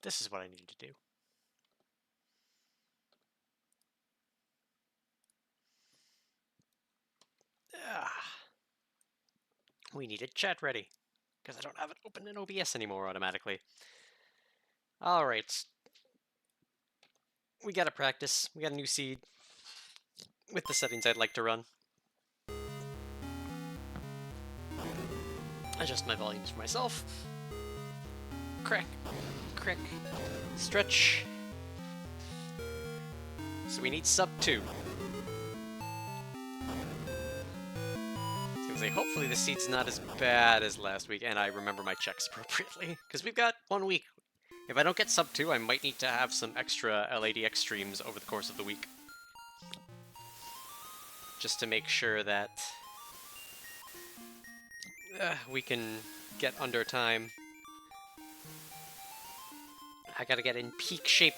This is what I need to do. We needed chat ready, because I don't have it open in OBS anymore automatically. Alright. We gotta practice. We got a new seed. With the settings I'd like to run. Adjust my volumes for myself. Crack. Crack. Stretch. So we need sub 2. Hopefully the seed's not as bad as last week, and I remember my checks appropriately, because we've got 1 week. If I don't get sub 2, I might need to have some extra LADX streams over the course of the week. Just to make sure that we can get under time. I gotta get in peak shape.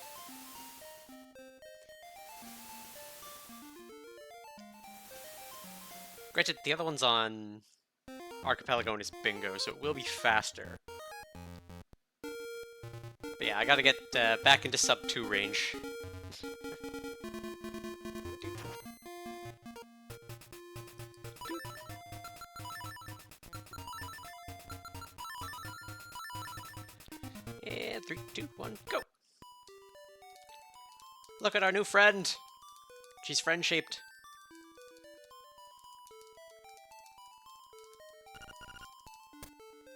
Granted, the other one's on Archipelago and it's bingo, so it will be faster. But yeah, I gotta get back into sub 2 range. And 3, 2, 1, go! Look at our new friend! She's friend-shaped.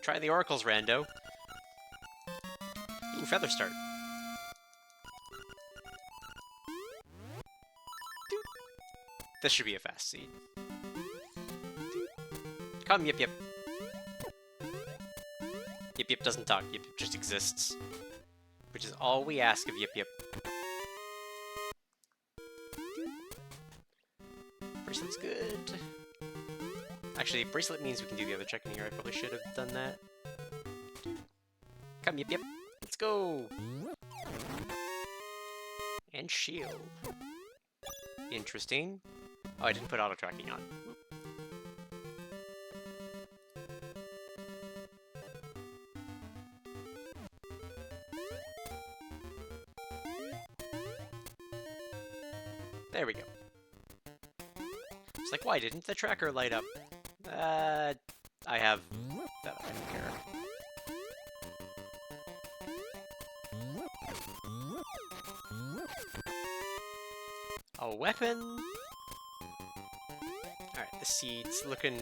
Try the oracles, rando. Ooh, feather start. This should be a fast seed. Come, Yip Yip. Yip Yip doesn't talk, Yip Yip just exists. Which is all we ask of Yip Yip. Bracelet's good. Actually, bracelet means we can do the other check in here. I probably should have done that. Come, Yip Yip. Let's go! And shield. Interesting. Oh, I didn't put auto-tracking on. There we go. It's like, why didn't the tracker light up? I have that. I don't care. A weapon. Alright, the seed's looking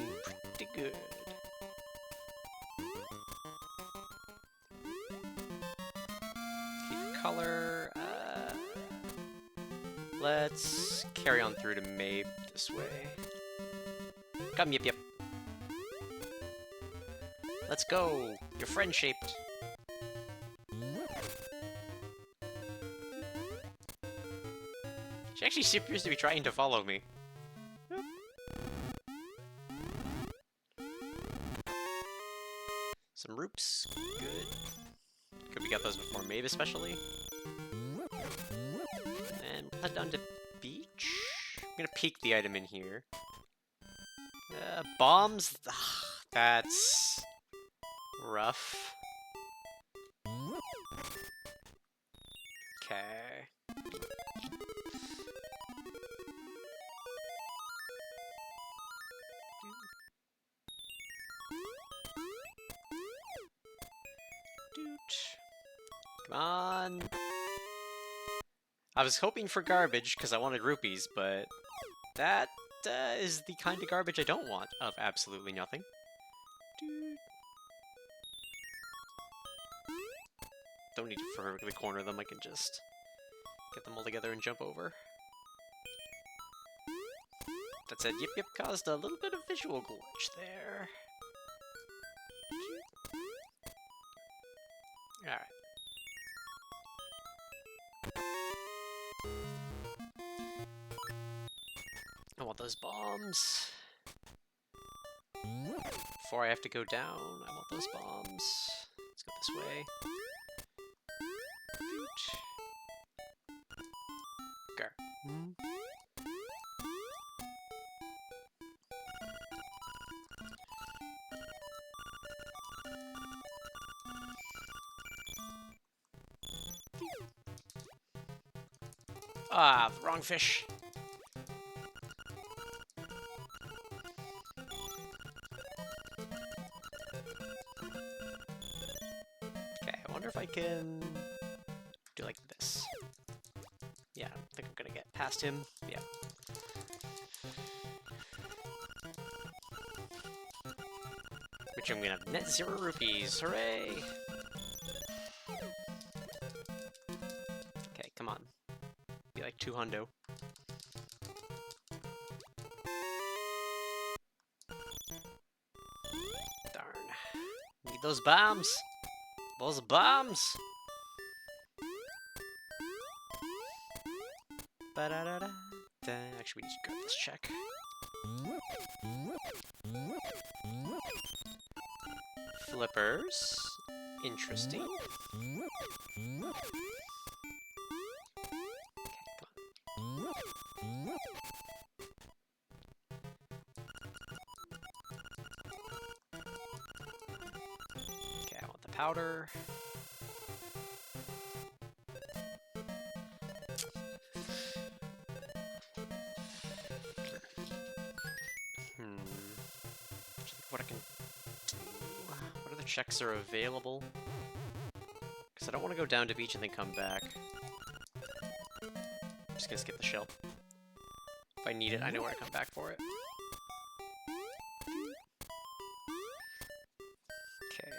pretty good. Keep color. Let's carry on through to Mabe this way. Come, Yip Yip. Let's go! You're friend-shaped. She actually appears to be trying to follow me. Some roops. Good. Could we got those before Mabe, especially? And we'll head down to beach. I'm gonna peek the item in here. Bombs? Ugh, that's rough. Okay. Come on. I was hoping for garbage because I wanted rupees, but that is the kind of garbage I don't want of absolutely nothing. Don't need to perfectly corner them, I can just get them all together and jump over. That said, Yip Yip caused a little bit of visual glitch there. Alright. I want those bombs. Before I have to go down, I want those bombs. Let's go this way. Go. Ah, wrong fish. Okay, I wonder if I can do like this. Yeah, I don't think I'm gonna get past him. Yeah. Which I'm gonna have net 0 rupees. Hooray! Okay, come on. Be like 2 hundo. Darn. Need those bombs! Those bombs! Ba-da-da-da. Actually, we need to grab this check. Flippers. Interesting. Okay, come on. Okay, I want the powder. What I can do? What other checks are available? Because I don't want to go down to beach and then come back. I'm just gonna skip the shell. If I need it, I know where to come back for it. Okay.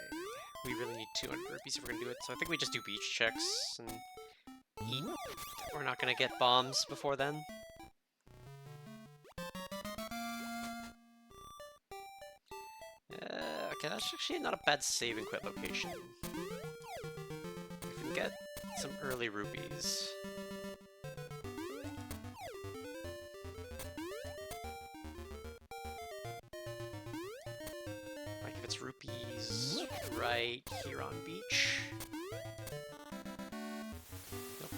We really need 200 rupees if we're gonna do it, so I think we just do beach checks and eat. We're not gonna get bombs before then. Okay, that's actually not a bad save and quit location. We can get some early rupees. Like if it's rupees right here on beach. Nope.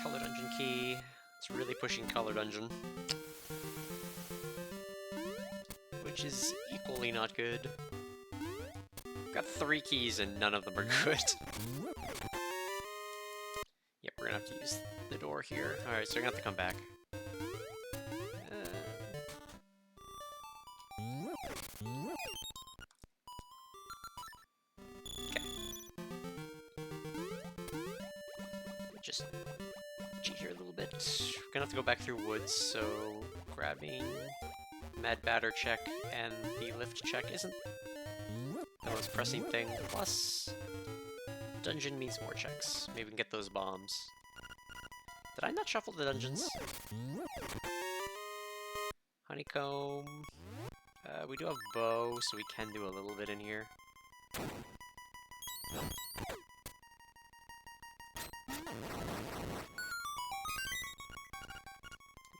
Color dungeon key. It's really pushing color dungeon. Which is equally not good. Got 3 keys and none of them are good. Yep, we're gonna have to use the door here. Alright, so we're gonna have to come back. Okay. Just cheat here a little bit. We're gonna have to go back through woods, so grabbing Mad Batter check and the lift check isn't the most pressing thing. Plus, dungeon means more checks. Maybe we can get those bombs. Did I not shuffle the dungeons? Honeycomb. We do have bow, so we can do a little bit in here.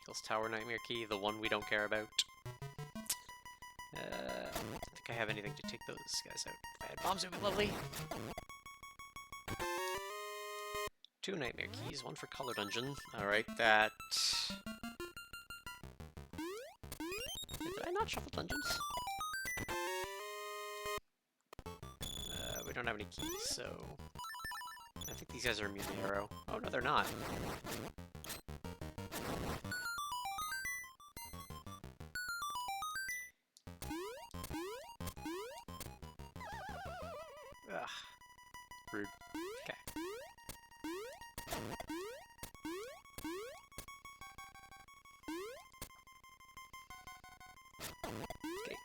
Eagles Tower Nightmare Key, the one we don't care about. I don't think I have anything to take those guys out. If I had bombs, it would be lovely. 2 Nightmare Keys, 1 for Color Dungeon. Alright, that... Did I not shuffle dungeons? We don't have any keys, so... I think these guys are immune to arrow. Oh, no, they're not. Ugh. Rude. Okay. Okay.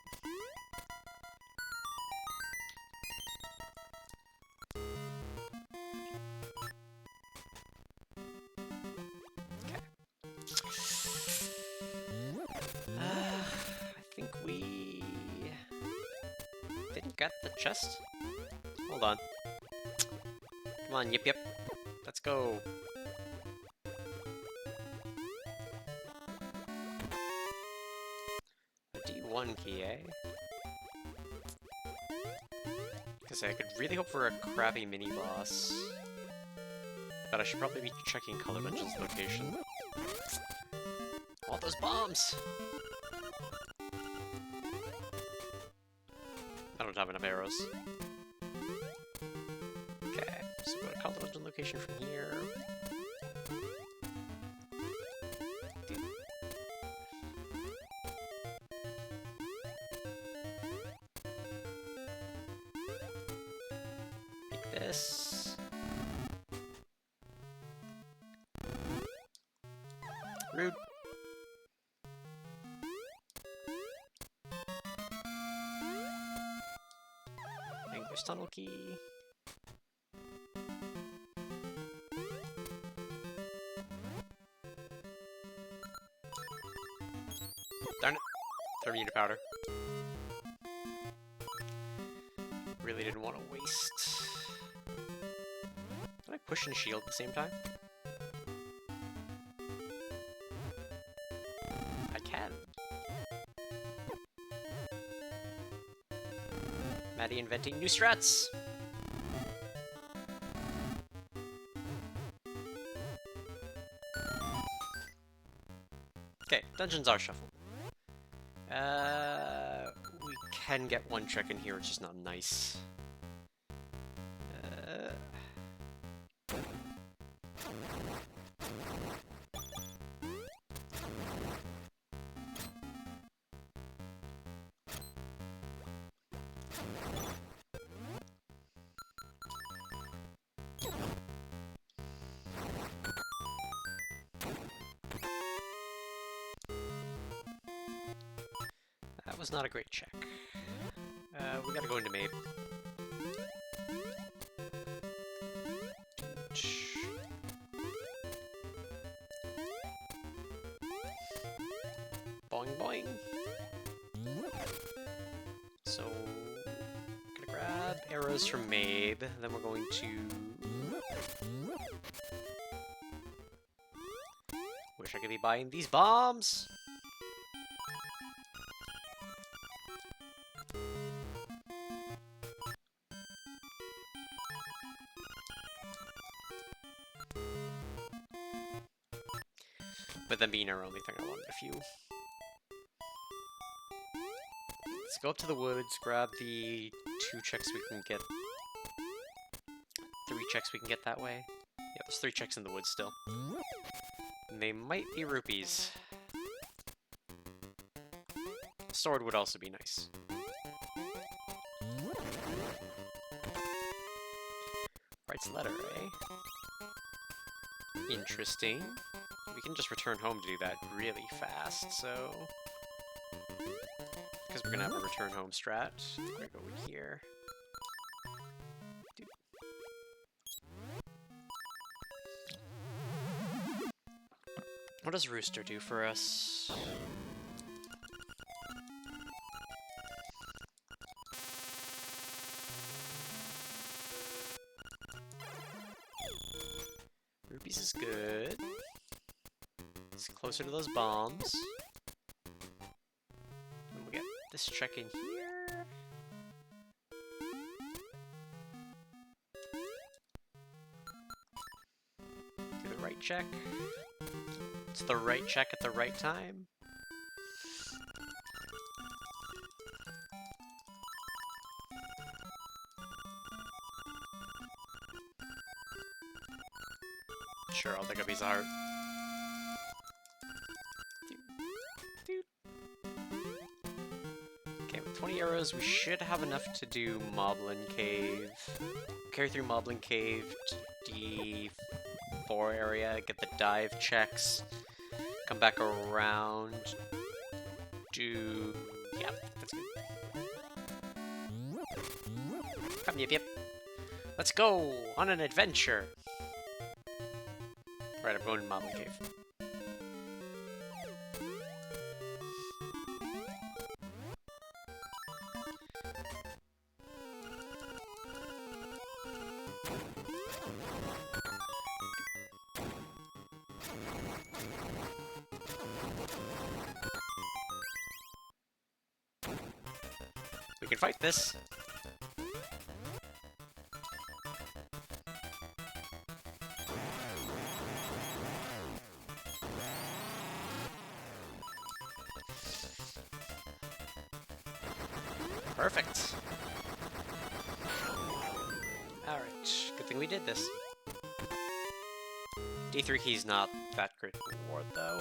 Okay. I think we didn't get the chest. Hold on. Come on, yip yip. Let's go. A D1 key, eh? Because I could really hope for a crappy mini-boss. But I should probably be checking Color Dungeon's location. All those bombs! I don't have enough arrows. Okay, so go to Color Dungeon location from here. Yes. Rude. English tunnel key. Darn it. Thermite powder. Really didn't want to waste. Can I push and shield at the same time? I can. Maddie inventing new strats! Okay, dungeons are shuffled. We can get one check in here, which is not nice. That was not a great check. We gotta go into Mabe. Boing boing. So, gonna grab arrows from Mabe, then we're going to... Wish I could be buying these bombs! But them being our only thing, I wanted a few. Let's go up to the woods, grab the 2 checks we can get. 3 checks we can get that way. Yeah, there's 3 checks in the woods still. And they might be rupees. Sword would also be nice. Writes letter, eh? Interesting. We can just return home to do that really fast, so... Because we're gonna have a return home strat. We're gonna go in here. What does Rooster do for us? Rupees is good. It's closer to those bombs. And we get this check in here. Do the right check. It's the right check at the right time. Sure, I'll take a piece of heart. Okay, with 20 arrows, we should have enough to do Moblin Cave. Carry through Moblin Cave to D4 area, get the dive checks, come back around, do... yeah, that's good. Come, yip yip. Let's go on an adventure! Right, I'm going to Moblin Cave. We can fight this. Perfect. Alright, good thing we did this. D3 key's not that great reward, though.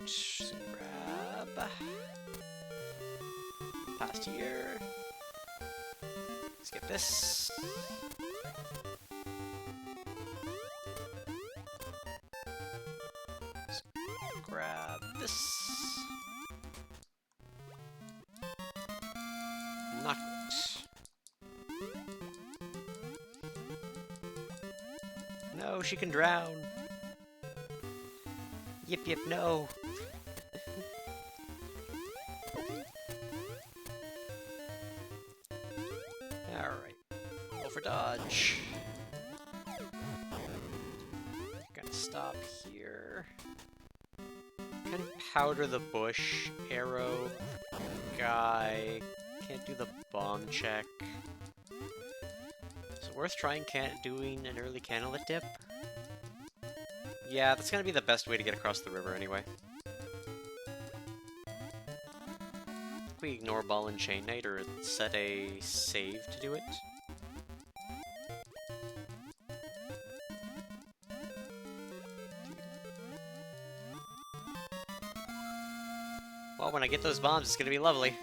Just grab. Past here. Let's get this. Let's grab this. Not great. No, she can drown. Yip yip, no. Alright. Roll for dodge. Gonna stop here. Kind of powder the bush. Arrow. Guy. Can't do the bomb check. Is it worth trying doing an early candlelit dip? Yeah, that's gonna be the best way to get across the river anyway. We ignore Ball and Chain Knight or set a save to do it. Well, when I get those bombs, it's gonna be lovely.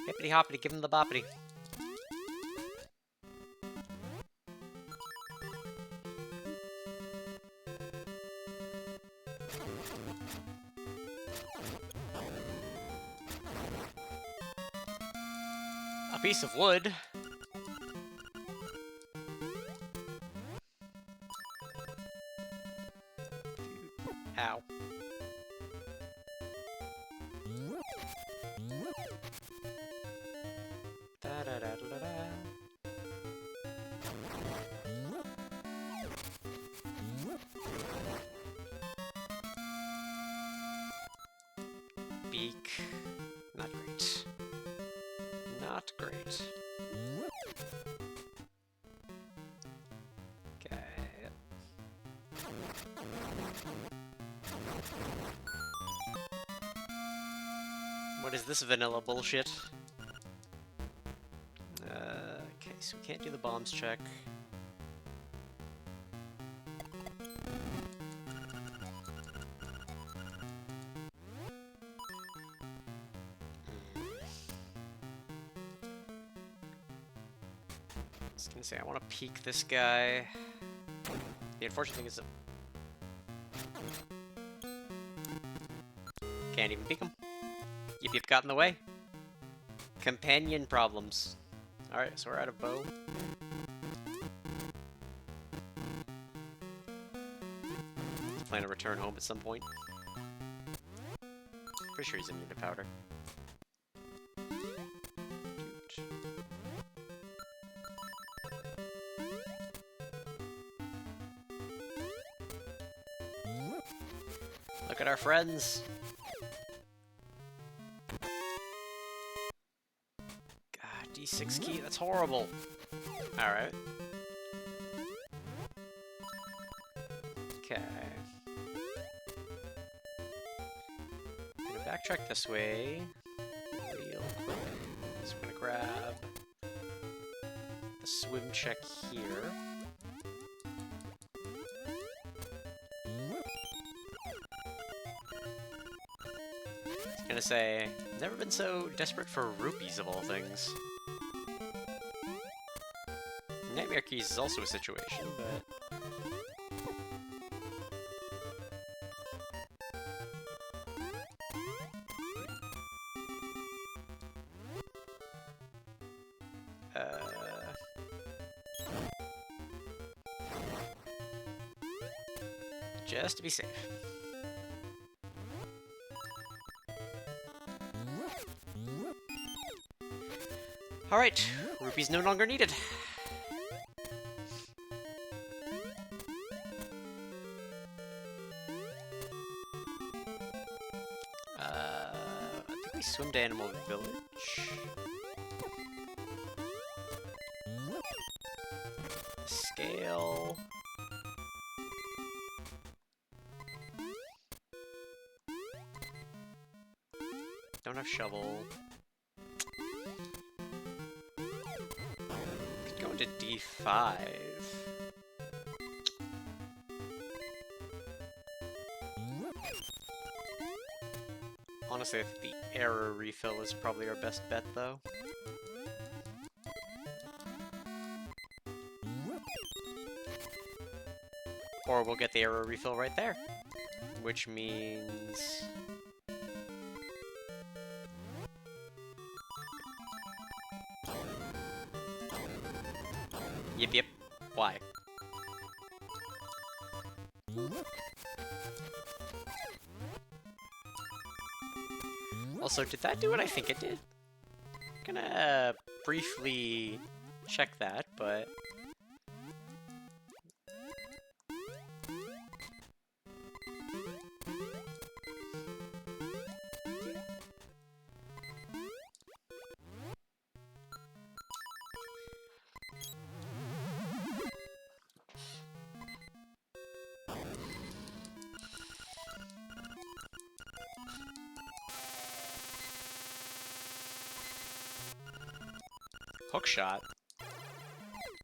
Hippity hoppity, give him the boppity. A piece of wood. Ow. Da-da-da-da-da-da. Beak. Not great. Not great. Okay. What is this vanilla bullshit? Okay, so we can't do the bombs check. I was gonna say, I want to peek this guy. The unfortunate thing is that... Can't even peek him. Yip yip got in the way. Companion problems. Alright, so we're out of bow. Plan to return home at some point. Pretty sure he's immune to powder. Look at our friends. God, D6 key, that's horrible. Alright. Okay. I'm gonna backtrack this way real quick. So I'm gonna grab the swim check here. Gonna say, never been so desperate for rupees of all things. Nightmare keys is also a situation, but... just to be safe. Alright, rupees no longer needed. I think we swim to Animal Village. Scale. Don't have shovel. D5. Honestly, I think the error refill is probably our best bet, though. Or we'll get the error refill right there. Which means... Yep. Why? Also, did that do what I think it did? I'm gonna briefly check that, but... Hookshot?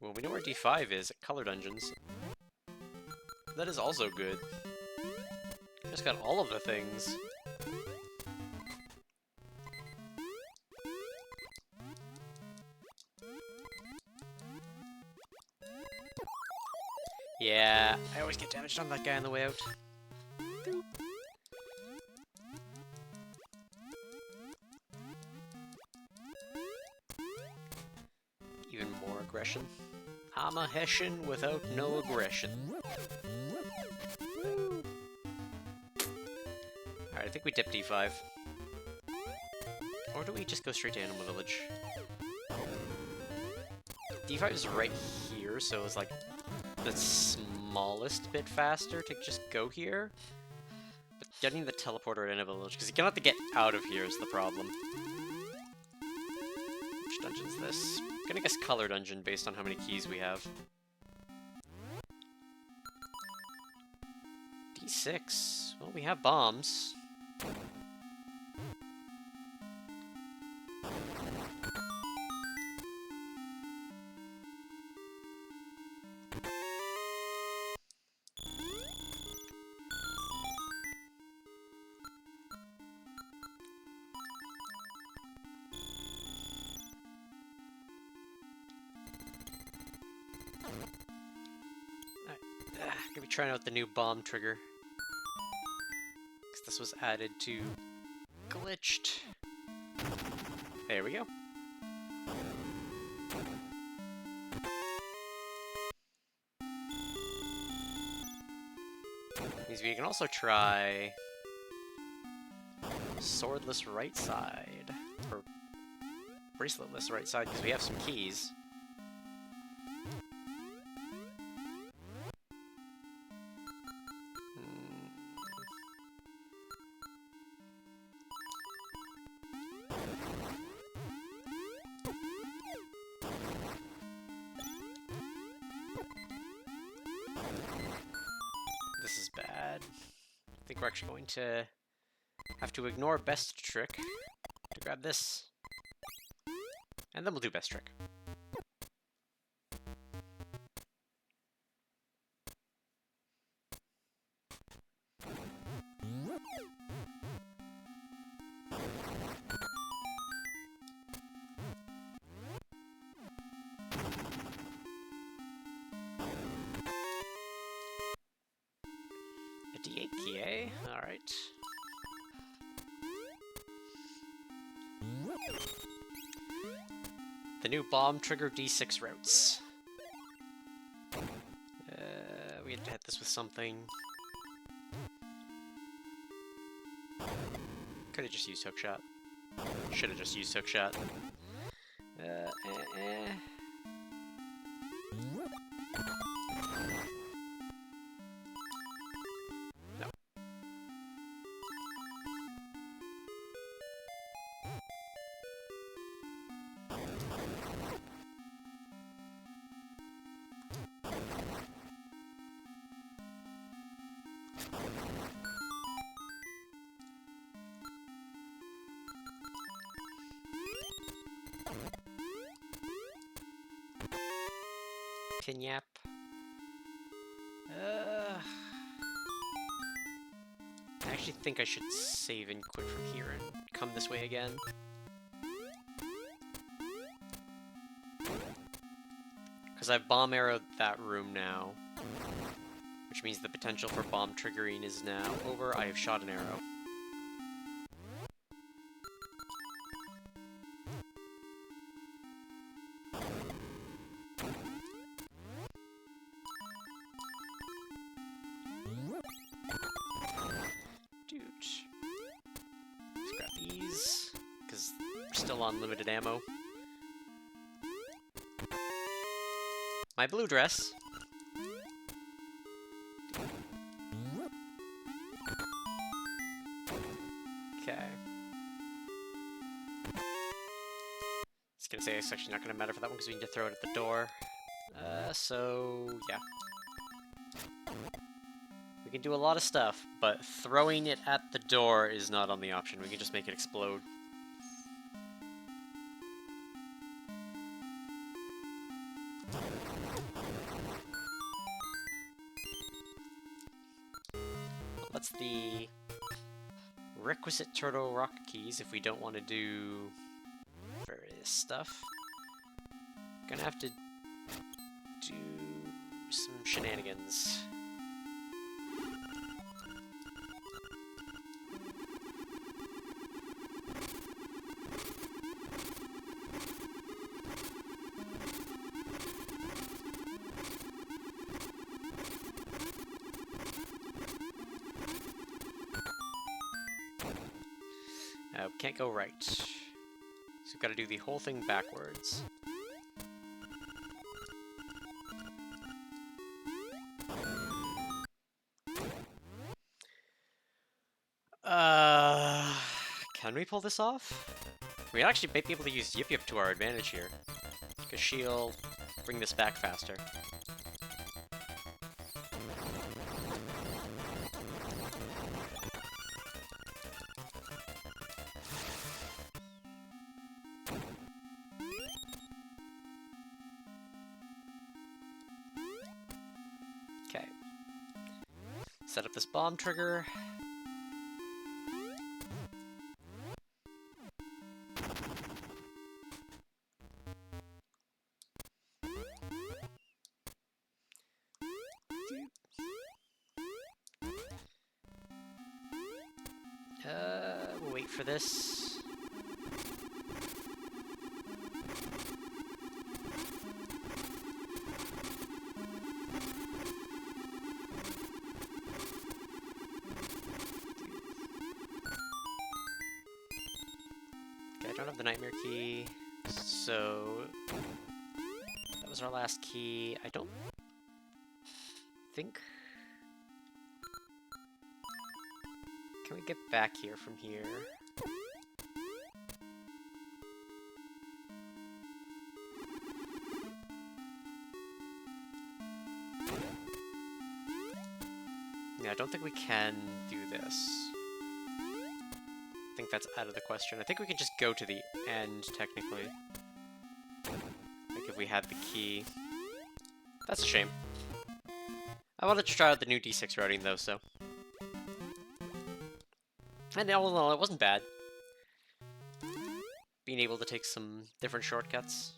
Well, we know where D5 is at Color Dungeons. That is also good. Just got all of the things. Yeah, I always get damaged on that guy on the way out. Boop. Even more aggression. I'm a Hessian without no aggression. Alright, I think we dip D5. Or do we just go straight to Animal Village? D5 is right here, so it's like the smallest bit faster to just go here. But getting the teleporter at Animal Village, because you cannot have to get out of here is the problem. Which dungeon's this? I'm gonna guess Color Dungeon based on how many keys we have. D6. Well, we have bombs. Gonna be trying out the new bomb trigger. Because this was added to glitched. There we go. Means we can also try swordless right side. Or braceletless right side, because we have some keys. This is bad. I think we're actually going to have to ignore best trick to grab this. And then we'll do best trick. A D8 key, eh? Alright. The new bomb trigger D6 routes. We had to hit this with something. Could have just used hookshot. Should have just used hookshot. No. Tinyap. I actually think I should save and quit from here and come this way again. Because I've bomb arrowed that room now. Which means the potential for bomb triggering is now over. I have shot an arrow. Dude. Let's grab these, because we're still on limited ammo. My blue dress. Okay. I was gonna say it's actually not gonna matter for that one because we need to throw it at the door. So yeah. We can do a lot of stuff, but throwing it at the door is not on the option. We can just make it explode. What's the requisite turtle rock keys if we don't want to do various stuff? Gonna have to do some shenanigans. Can't go right. So we've got to do the whole thing backwards. Can we pull this off? We actually may be able to use Yip Yip to our advantage here, because she'll bring this back faster. Okay. Set up this bomb trigger. We'll wait for this. Okay, I don't have the nightmare key, so that was our last key. I don't think... Can we get back here from here? Yeah, I don't think we can do this. I think that's out of the question. I think we can just go to the end, technically. Like if we had the key. That's a shame. I wanted to try out the new D6 routing though, so... And all in all, it wasn't bad. Being able to take some different shortcuts.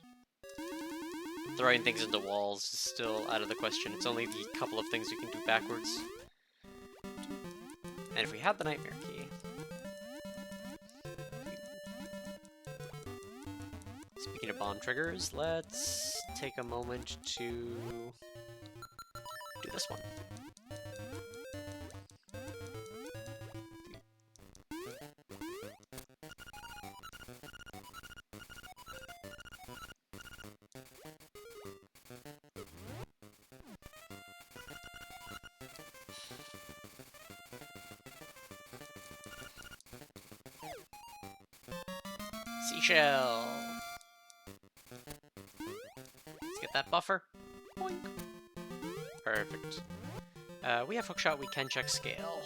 Throwing things into walls is still out of the question. It's only the couple of things we can do backwards. And if we had the nightmare key... Speaking of bomb triggers, let's take a moment to do this one. Seashell! Let's get that buffer. Boink. Perfect. We have hookshot, we can check scale.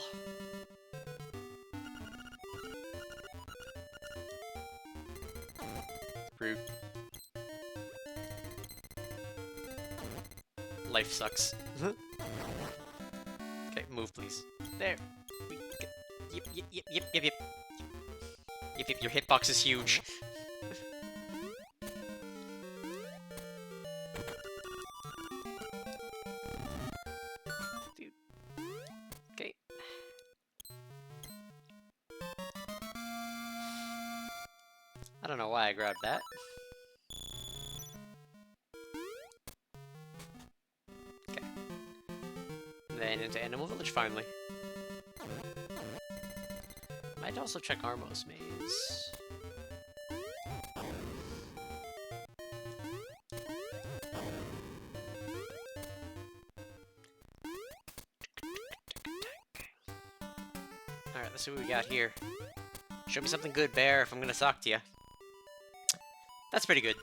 Rude. life sucks. Okay, move please. There. Yep, yep, yep, yep, yep, yep. Yep, yep, your hitbox is huge. Dude. Okay. I don't know why I grabbed that. Okay. Then into Animal Village finally. Might also check Armos Maze. Alright, let's see what we got here. Show me something good, bear, if I'm gonna talk to you. That's pretty good.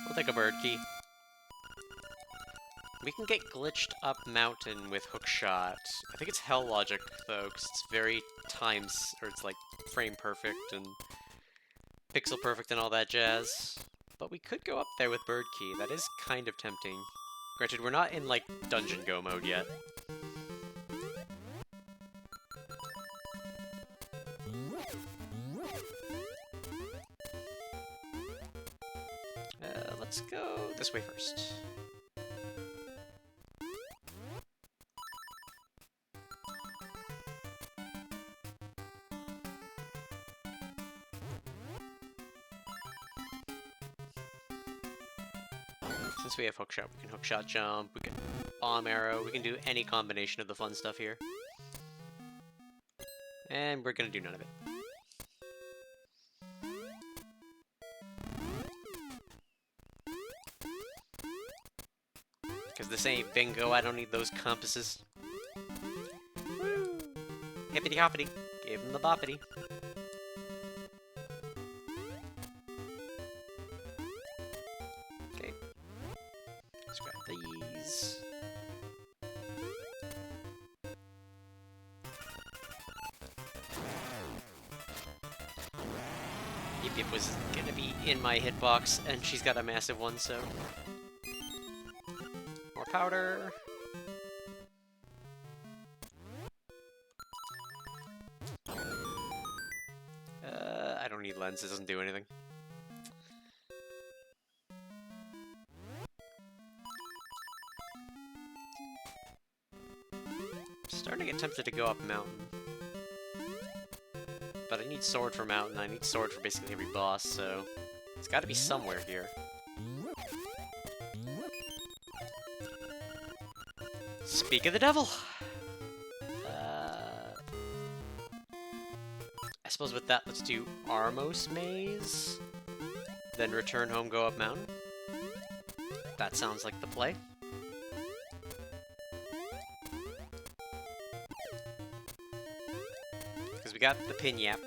We'll take a bird key. We can get glitched up mountain with hookshot. I think it's hell logic though, because it's very or it's like frame perfect and pixel perfect and all that jazz. But we could go up there with bird key. That is kind of tempting. Granted, we're not in like dungeon go mode yet. Let's go this way first. Since we have hookshot, we can hookshot jump, we can bomb arrow, we can do any combination of the fun stuff here. And we're gonna do none of it. Because this ain't bingo, I don't need those compasses. Woo! Hippity hoppity, give him the boppity. Okay. Let's grab these. Yip Yip was gonna be in my hitbox, and she's got a massive one, so... More powder. I don't need lens, it doesn't do anything. Starting to get tempted to go up mountain. But I need sword for mountain, I need sword for basically every boss, so... It's gotta be somewhere here. Speak of the devil! I suppose with that, let's do Armos Maze. Then return home, go up mountain. That sounds like the play. Because we got the pin yap.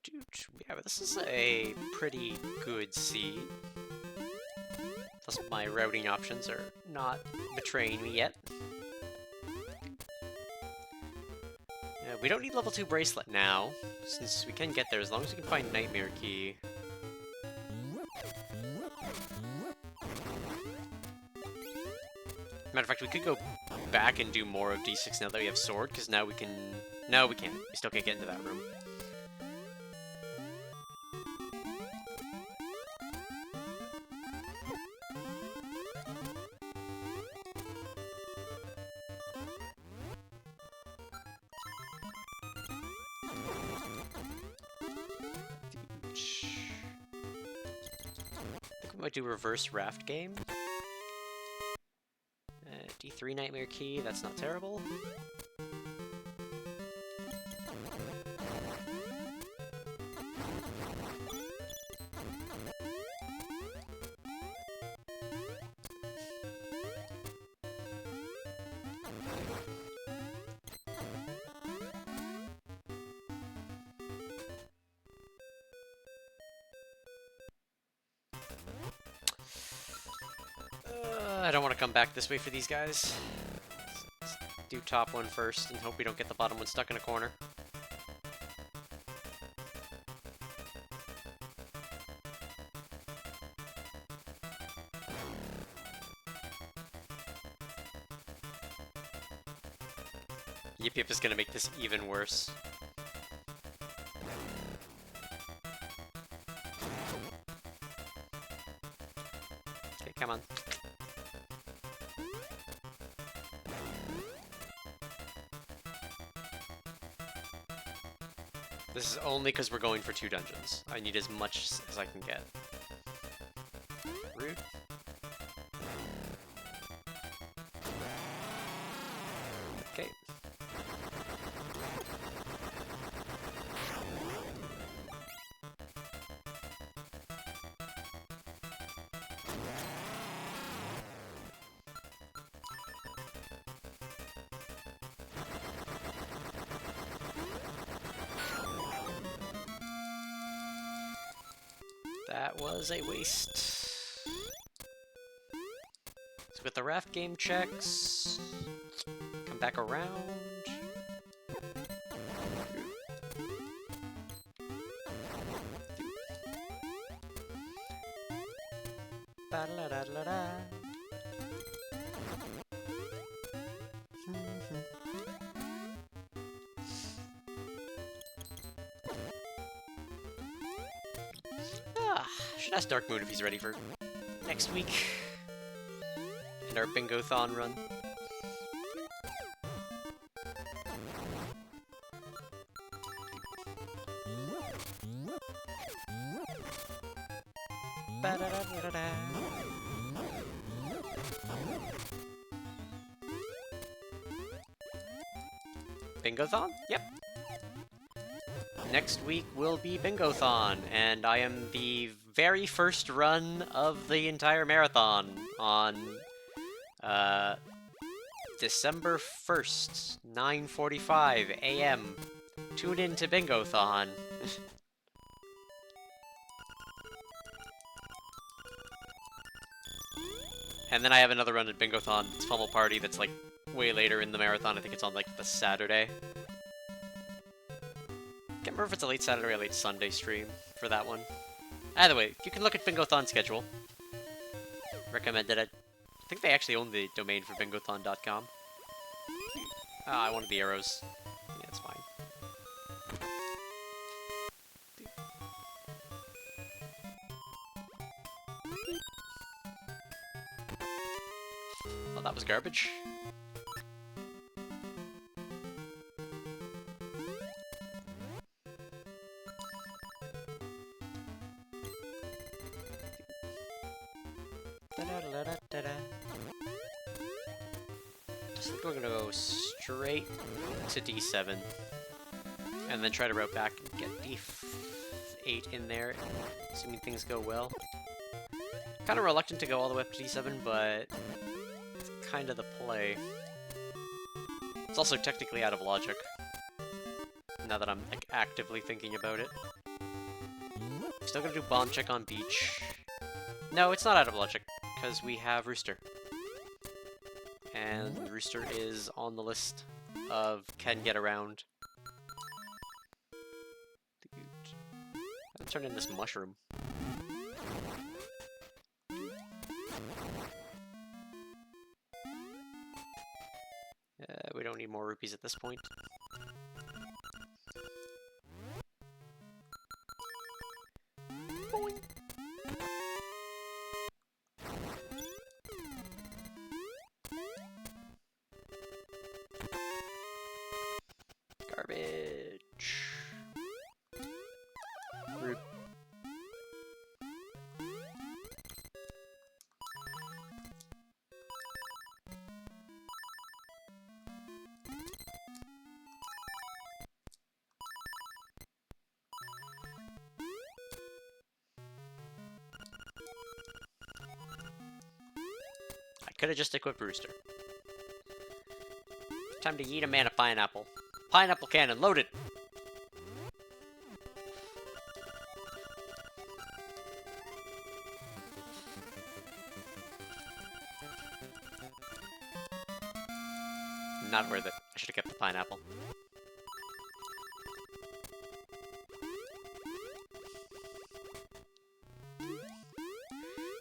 Dude, yeah, this is a pretty good seed. Plus my routing options are not betraying me yet. We don't need level 2 bracelet now, since we can get there as long as we can find Nightmare Key. Matter of fact, we could go back and do more of D6 now that we have sword, because now we can... No, we can't. We still can't get into that room. I think we might do reverse raft game. D3 Nightmare Key, that's not terrible. I don't want to come back this way for these guys. Let's do top one first and hope we don't get the bottom one stuck in a corner. Yip Yip is gonna make this even worse. Okay, come on. This is only because we're going for 2 dungeons. I need as much as I can get. Rude. Okay. That was a waste. So with the raft game checks, come back around. Ba-da-da-da-da-da. Should ask Dark Moon if he's ready for next week in our Bingo-thon run. Ba-da-da-da-da-da. Bingo-thon? Yep. Next week will be Bingo-thon, and I am the very first run of the entire marathon on December 1st, 9:45 a.m. Tune in to Bingo-thon. And then I have another run at Bingo-thon. It's Pummel Party that's like way later in the marathon. I think it's on like the Saturday. Can't remember if it's a late Saturday or late Sunday stream for that one. Either way, you can look at Bingo-thon schedule. Recommended it. I think they actually own the domain for bingothon.com. Ah, I wanted the arrows. Yeah, it's fine. Well, that was garbage. Just think we're gonna go straight to D7 and then try to route back and get D8 in there, assuming things go well. Kind of reluctant to go all the way up to D7, but it's kind of the play. It's also technically out of logic, now that I'm like, actively thinking about it. Still gonna do bomb check on beach. No, it's not out of logic, because we have Rooster. And Rooster is on the list of can get around. I'll turn in this mushroom. We don't need more rupees at this point. Boing. Garbage. Rude. I could have just equipped Rooster. Time to eat a man a pineapple. Pineapple cannon, loaded! Not worth it. I should have kept the pineapple.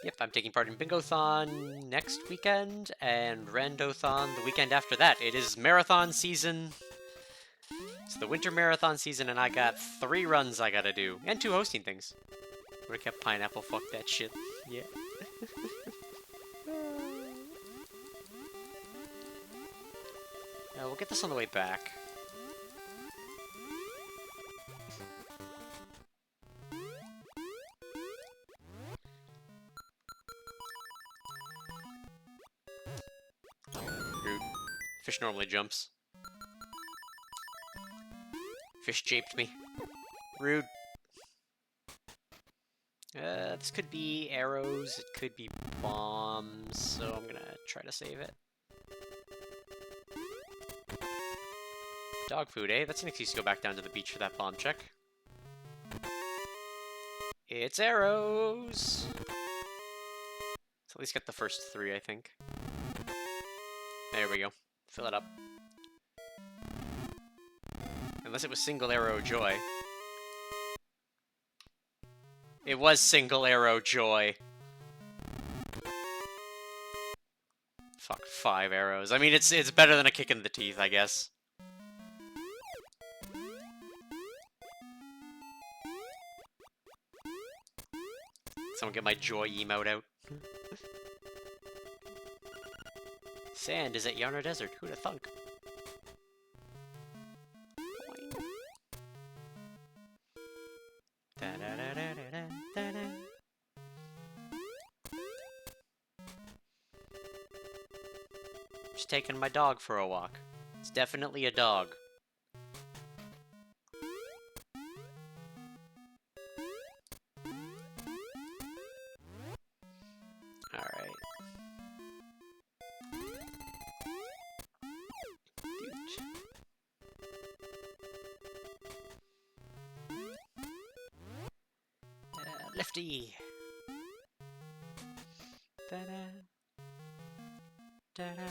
Yep, I'm taking part in Bingo-thon next weekend, and Rando-thon the weekend after that. It is marathon season. It's the winter marathon season, and I got 3 runs I gotta do. And 2 hosting things. Would've kept pineapple, fuck that shit. Yeah. We'll get this on the way back. Rude. Fish normally jumps. Fish japed me. Rude. This could be arrows, it could be bombs, so I'm gonna try to save it. Dog food, eh? That's an excuse to go back down to the beach for that bomb check. It's arrows! So at least get the first 3, I think. There we go. Fill it up. Unless it was single arrow joy. It was single arrow joy. Fuck, 5 arrows. I mean, it's better than a kick in the teeth, I guess. Someone get my joy emote out. Sand is at Yarnar Desert. Who'da thunk? Just taking my dog for a walk. It's definitely a dog. Alright. Lefty! Da-da. Da-da.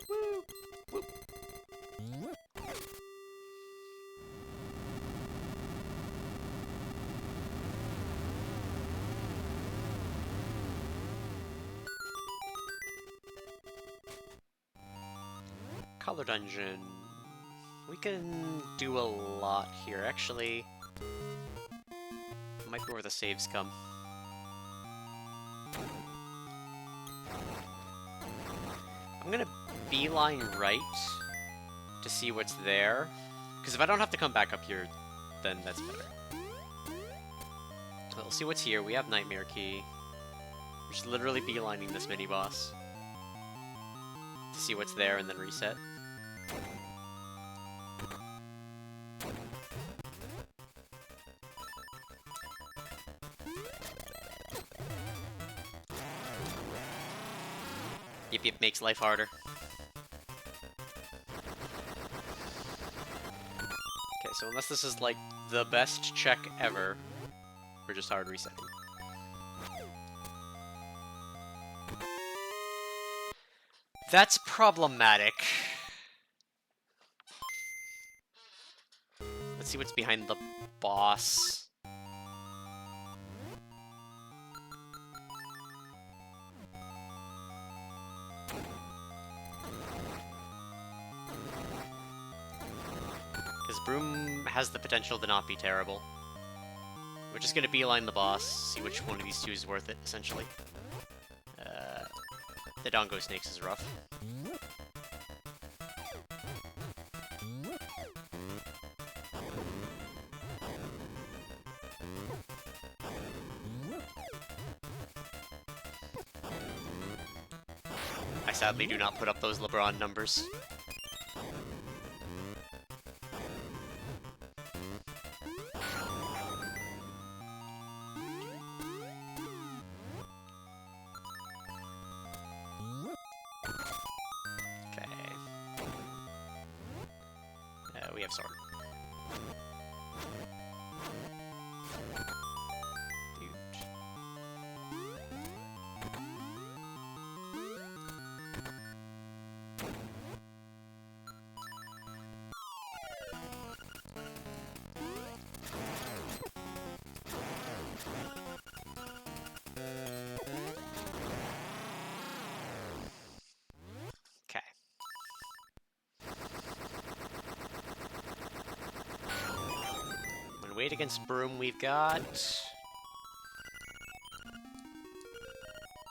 Woo! Woo! Color dungeon. We can do a lot here, actually. Might be where the saves come. I'm gonna beeline right to see what's there. Because if I don't have to come back up here, then that's better. So we'll see what's here. We have Nightmare Key. We're just literally beelining this mini-boss. To see what's there and then reset. Yip yip makes life harder. Okay, so unless this is like the best check ever, we're just hard resetting. That's problematic. Let's see what's behind the boss. Because Broom has the potential to not be terrible. We're just gonna beeline the boss, see which one of these two is worth it, essentially. The Dongo Snakes is rough. I sadly do not put up those LeBron numbers. We have sword. Huge. weight against Broom we've got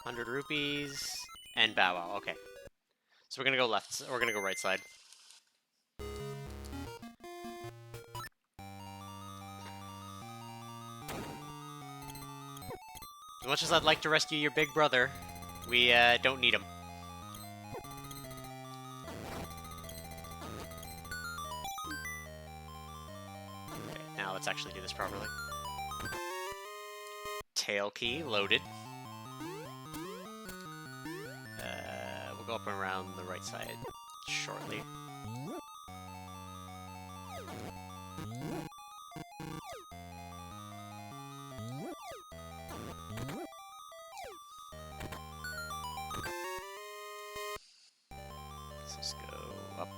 100 rupees and Bow Wow. Okay. So we're gonna go left. We're gonna go right side. As much as I'd like to rescue your big brother, we don't need him. Okay, now let's actually do this properly. Tail key loaded. We'll go up and around the right side shortly. Let's go up.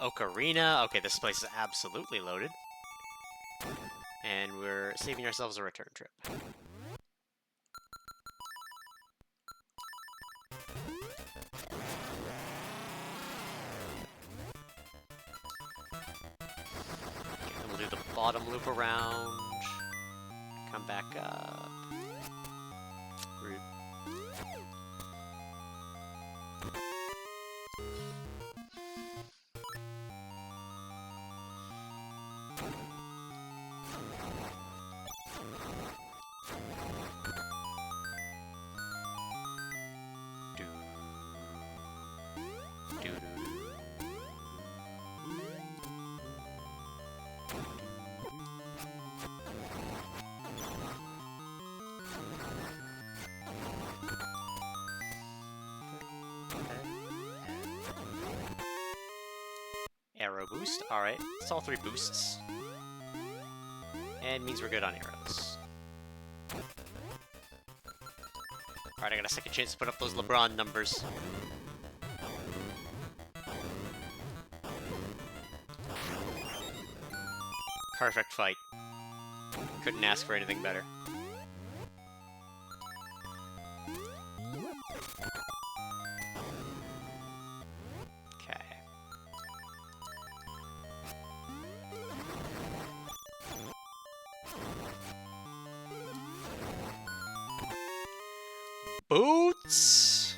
Ocarina. Okay, this place is absolutely loaded. And we're saving ourselves a return trip. Okay, then we'll do the bottom loop around. Come back up. Root. Arrow boost. Alright, it's all 3 boosts. And means we're good on arrows. Alright, I got a second chance to put up those LeBron numbers. Perfect fight. Couldn't ask for anything better. Boots!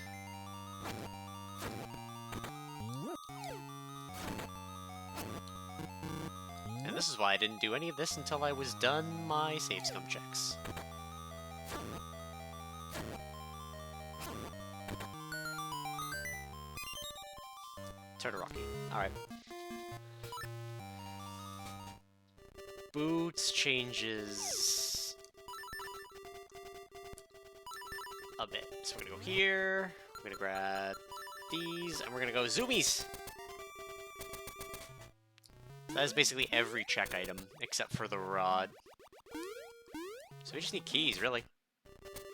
And this is why I didn't do any of this until I was done my save scum checks. Todoroki. Alright. Boots changes a bit. So we're gonna go here, we're gonna grab these, and we're gonna go zoomies! That is basically every check item, except for the rod. So we just need keys, really.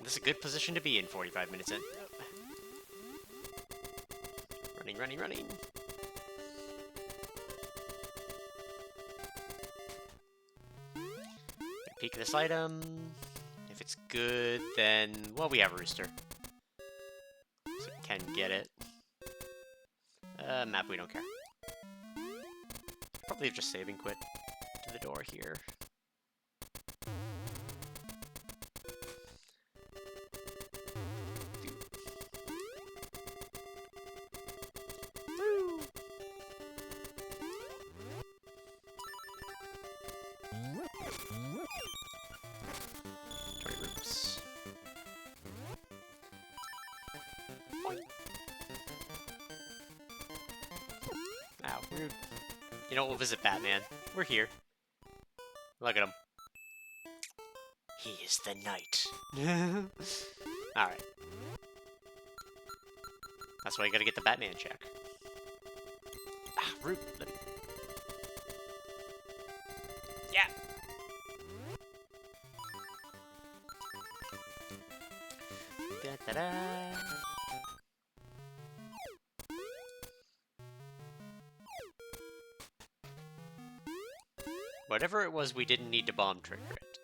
This is a good position to be in 45 minutes in. Running, running, running. Peek this item. If it's good, then, well, we have a rooster. So we can get it. Map, we don't care. Probably just saving quit to the door here. Woo! 20 roots. Ow, rude. You know, we'll visit Batman. We're here. Look at him. He is the knight. Alright. That's why you gotta get the Batman check. Ah, rude. Yeah! Da-da-da! Whatever it was, we didn't need to bomb trigger it.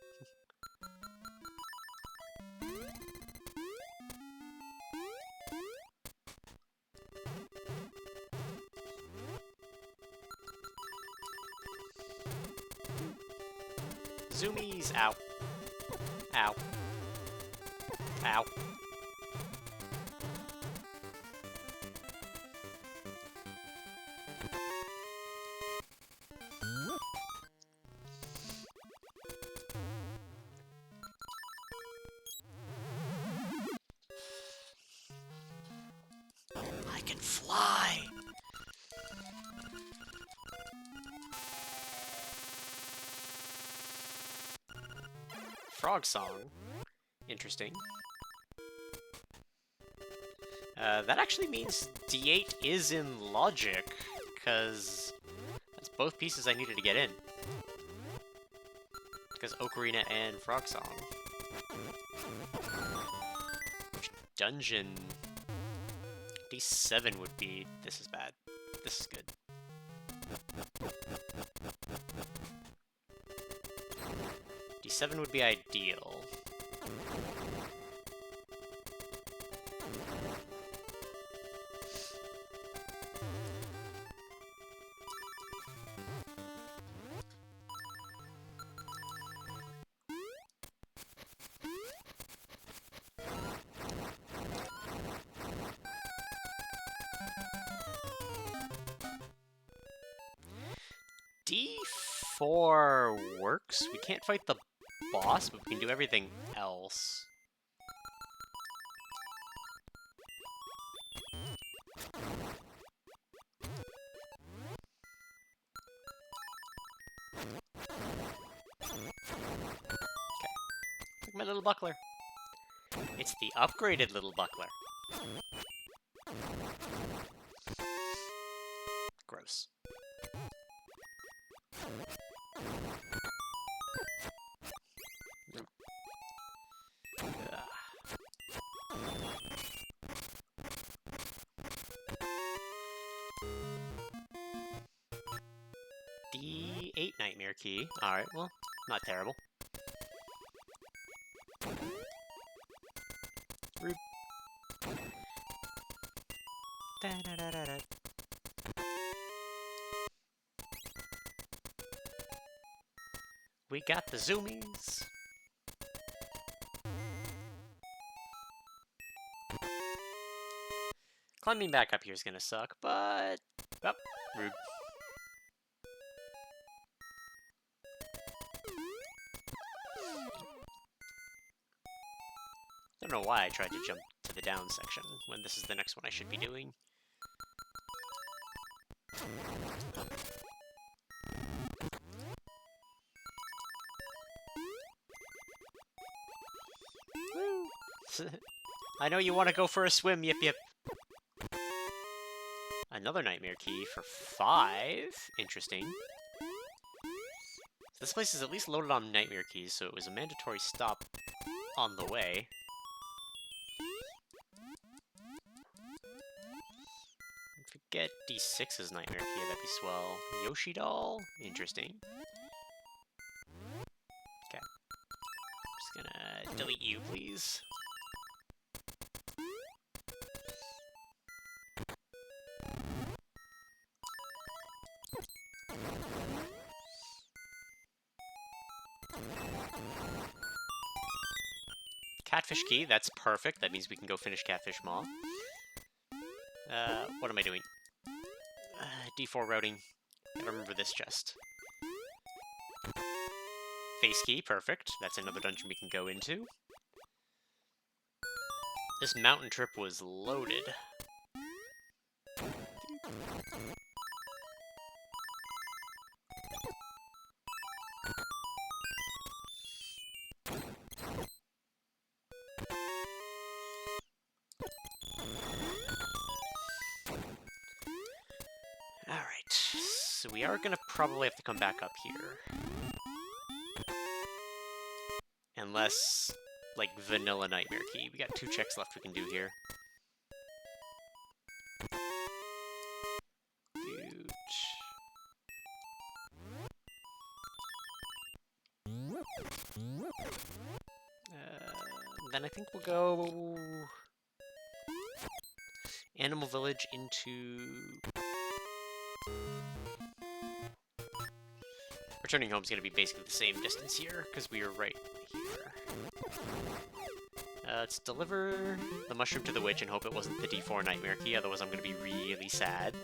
Zoomies! Ow. Ow. Ow. I can fly! Frog song. Interesting. That actually means D8 is in logic, because that's both pieces I needed to get in. Because Ocarina and Frog Song. Which dungeon? D7 would be... This is bad. This is good. D7 would be ideal. D4 works. We can't fight the boss, but we can do everything else. Okay. Look, my little buckler. It's the upgraded little buckler. Gross. D8 Nightmare Key. Alright, well, not terrible. Rude. Da-da-da-da-da. We got the zoomies. Climbing back up here is gonna suck, but... Oh, rude. Don't know why I tried to jump to the down section, when this is the next one I should be doing. Woo! I know you want to go for a swim, yip yip. Another Nightmare Key for 5. Interesting. This place is at least loaded on Nightmare Keys, so it was a mandatory stop on the way. If we get D6's Nightmare Key, that'd be swell. Yoshi Doll? Interesting. Okay. Just gonna delete you, please. Catfish Key, that's perfect. That means we can go finish Catfish Maw. What am I doing? D4 routing. Gotta remember this chest. Face Key, perfect. That's another dungeon we can go into. This mountain trip was loaded. Alright, so we are gonna probably have to come back up here. Unless, like, vanilla Nightmare Key. We got 2 checks left we can do here. Dude. Then I think we'll go... Animal Village into... Or returning home is going to be basically the same distance here, because we are right here. Let's deliver the mushroom to the witch and hope it wasn't the D4 nightmare key, otherwise I'm going to be really sad.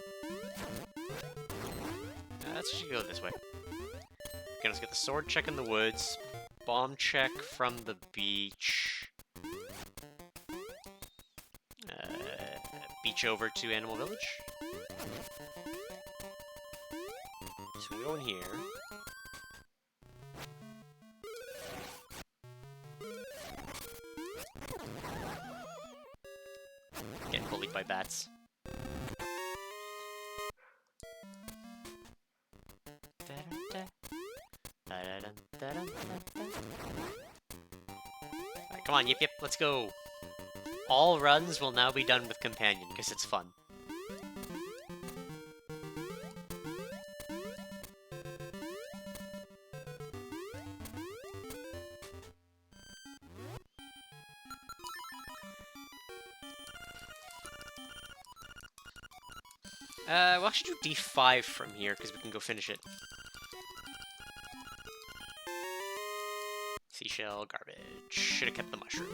Let's just go this way. Okay, let's get the sword check in the woods, bomb check from the beach, beach over to Animal Village. So we go in here. Getting bullied by bats. Alright, come on, yip, let's go. All runs will now be done with companion, because it's fun. We'll actually do D5 from here, because we can go finish it. Seashell, garbage. Should have kept the mushroom.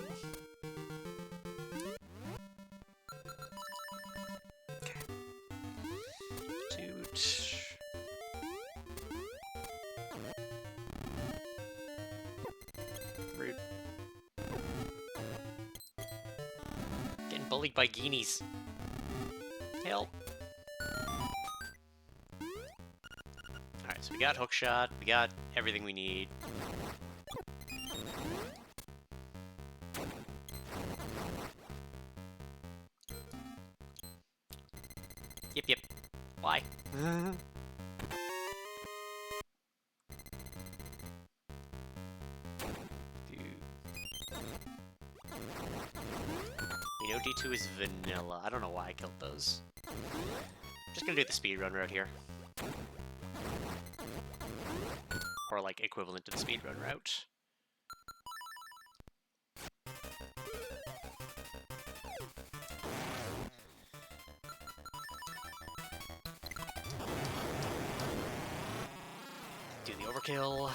Okay. Toot. Rude. Getting bullied by guineas. Help. Alright, so we got hookshot, we got everything we need. Yip. Why? We know D2 is vanilla. I don't know why I killed those. Just gonna do the speedrun route here. Or, like, equivalent to the speedrun route. Do the overkill.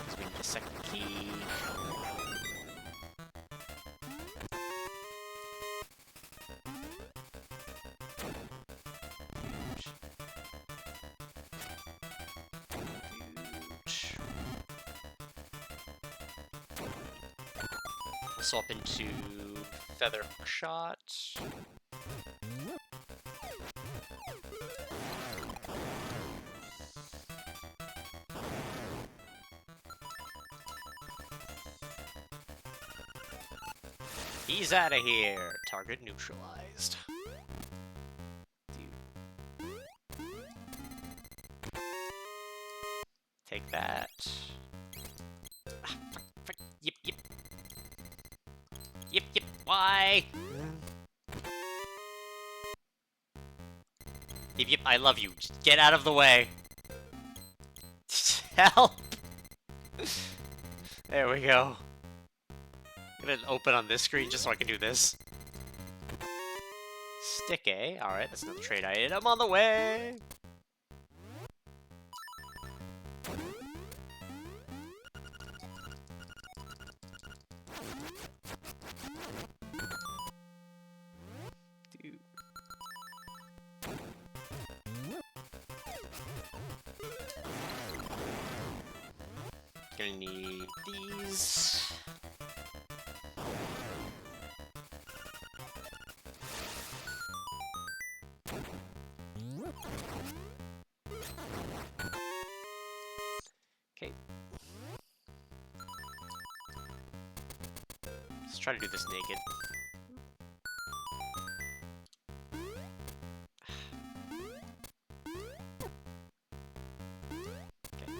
So we need a second key. We'll swap into feather shot. He's out of here! Target neutralized. Dude. Take that. Ah, frick. Yip. Yip, why? Yip, I love you. Just get out of the way. Help! There we go. I'm gonna open on this screen just so I can do this. Stick A. Alright, that's another trade item on the way! Dude. Gonna need these. Okay. Let's try to do this naked. Okay.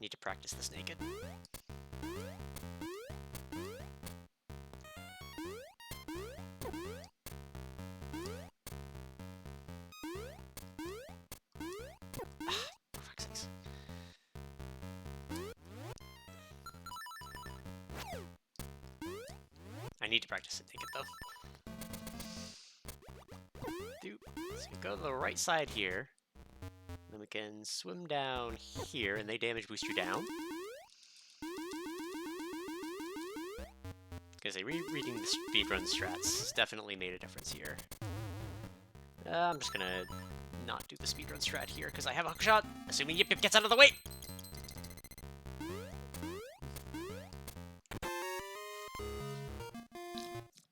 Need to practice this naked. I need to practice it naked, though. Dude. So we go to the right side here. Then we can swim down here, and they damage boost you down. Because reading the speedrun strats has definitely made a difference here. I'm just gonna not do the speedrun strat here, because I have a hook shot, assuming Yip Yip gets out of the way!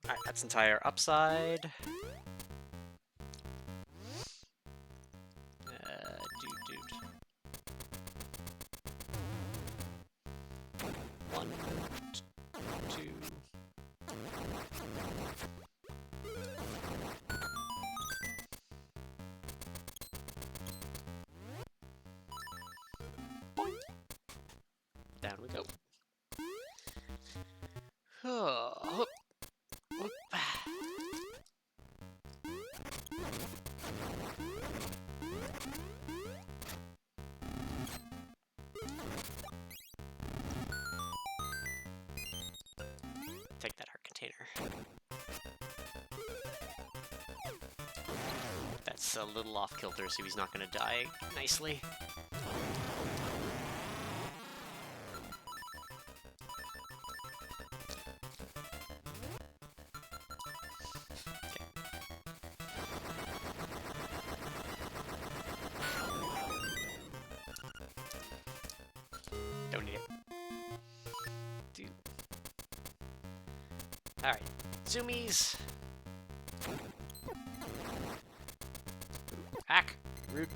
Alright, that's entire upside. Dude. 1, 2. Boing. Down we go. Oh, whoop. Take that heart container. That's a little off kilter, so he's not gonna die nicely. Don't need it. Dude. Alright. Zoomies! Hack! Rude.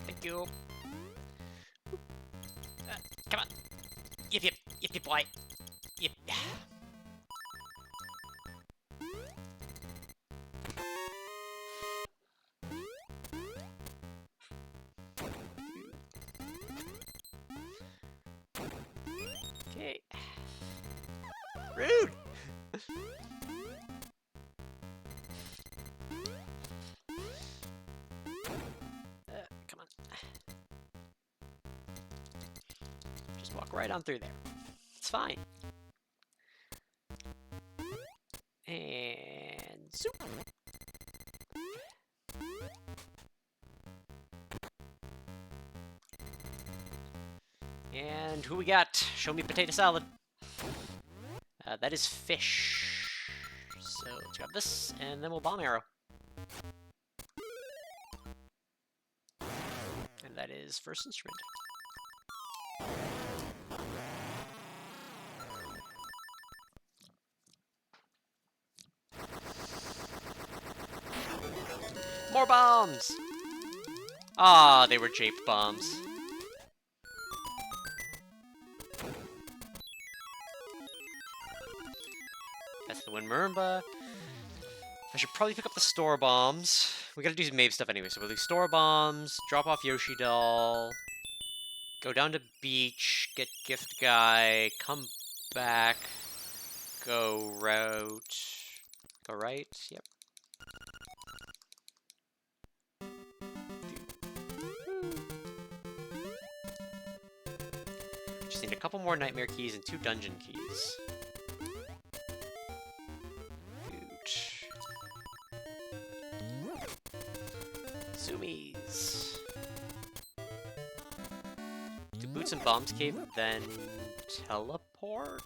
Thank you. Come on. Yip, boy. Yip. Okay. Rude! Come on. Just walk right on through there. It's fine. And zoom. And who we got? Show me potato salad. That is fish. So let's grab this, and then we'll bomb arrow. And that is first instrument. More bombs! Ah, they were japed bombs. That's the Wind Marimba. I should probably pick up the store bombs. We gotta do some Maeve stuff anyway, so we'll do store bombs, drop off Yoshi doll, go down to beach, get gift guy, come back, go route, go right, yep. Just need a couple more nightmare keys and 2 dungeon keys. Zoomies. Do Boots and Bombs Cave, then teleport?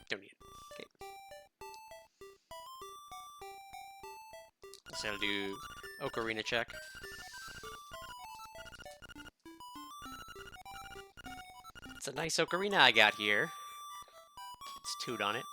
Don't need it. Okay. So I'll do Ocarina check. It's a nice ocarina I got here. Let's toot on it.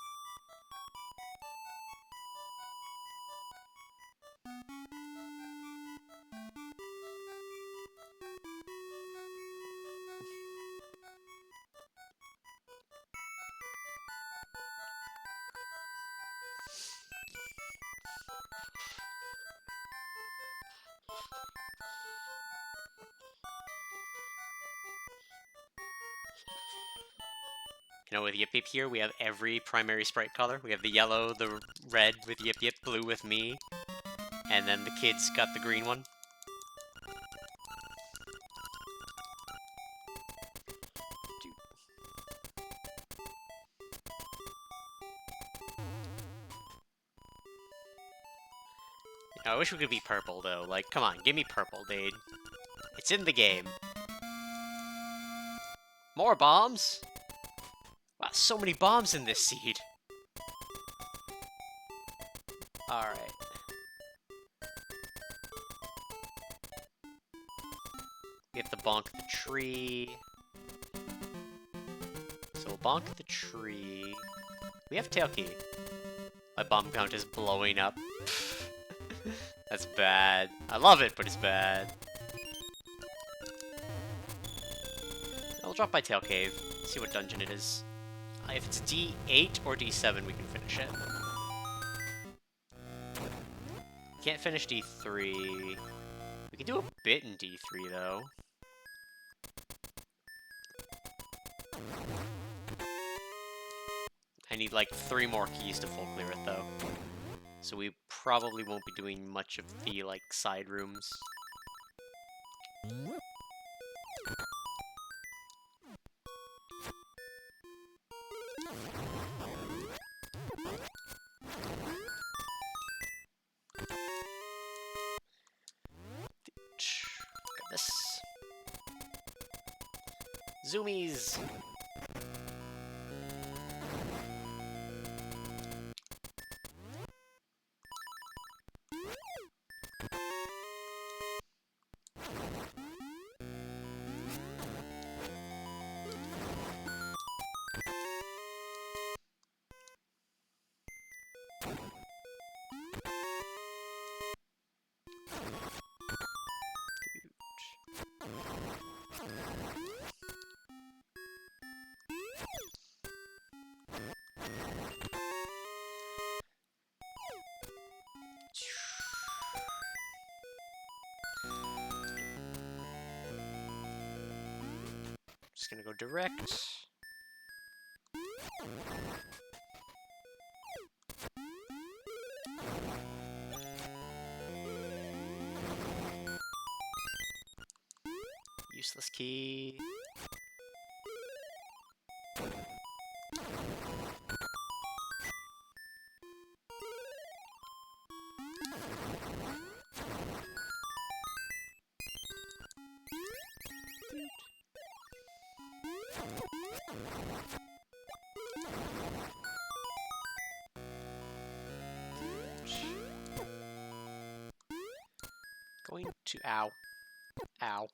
You know, with Yip Yip here, we have every primary sprite color. We have the yellow, the red with Yip Yip, blue with me, and then the kids got the green one. I wish we could be purple, though. Like, come on, give me purple, dude. It's in the game. More bombs? Wow, so many bombs in this seed. Alright. We have to bonk the tree. So we'll bonk the tree. We have tail key. My bomb count is blowing up. That's bad. I love it, but it's bad. I'll drop by Tail Cave, see what dungeon it is. If it's D8 or D7, we can finish it. Can't finish D3. We can do a bit in D3, though. I need, like, 3 more keys to full clear it, though. So we probably won't be doing much of the, like, side rooms. Got this. Zoomies! Just gonna go direct. Useless key. Going to... Ow. Ow.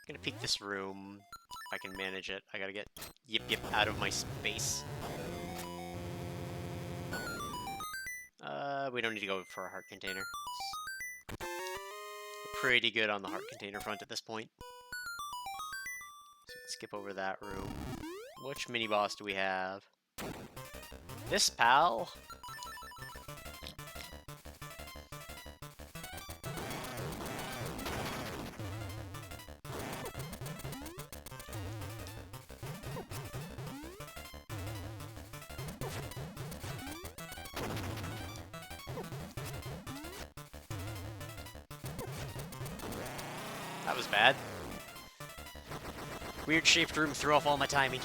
Gonna peek this room. If I can manage it. I gotta get Yip Yip out of my space. We don't need to go for a heart container. We're pretty good on the heart container front at this point. So we can skip over that room. Which mini-boss do we have? This pal? That was bad. Weird shaped room threw off all my timing.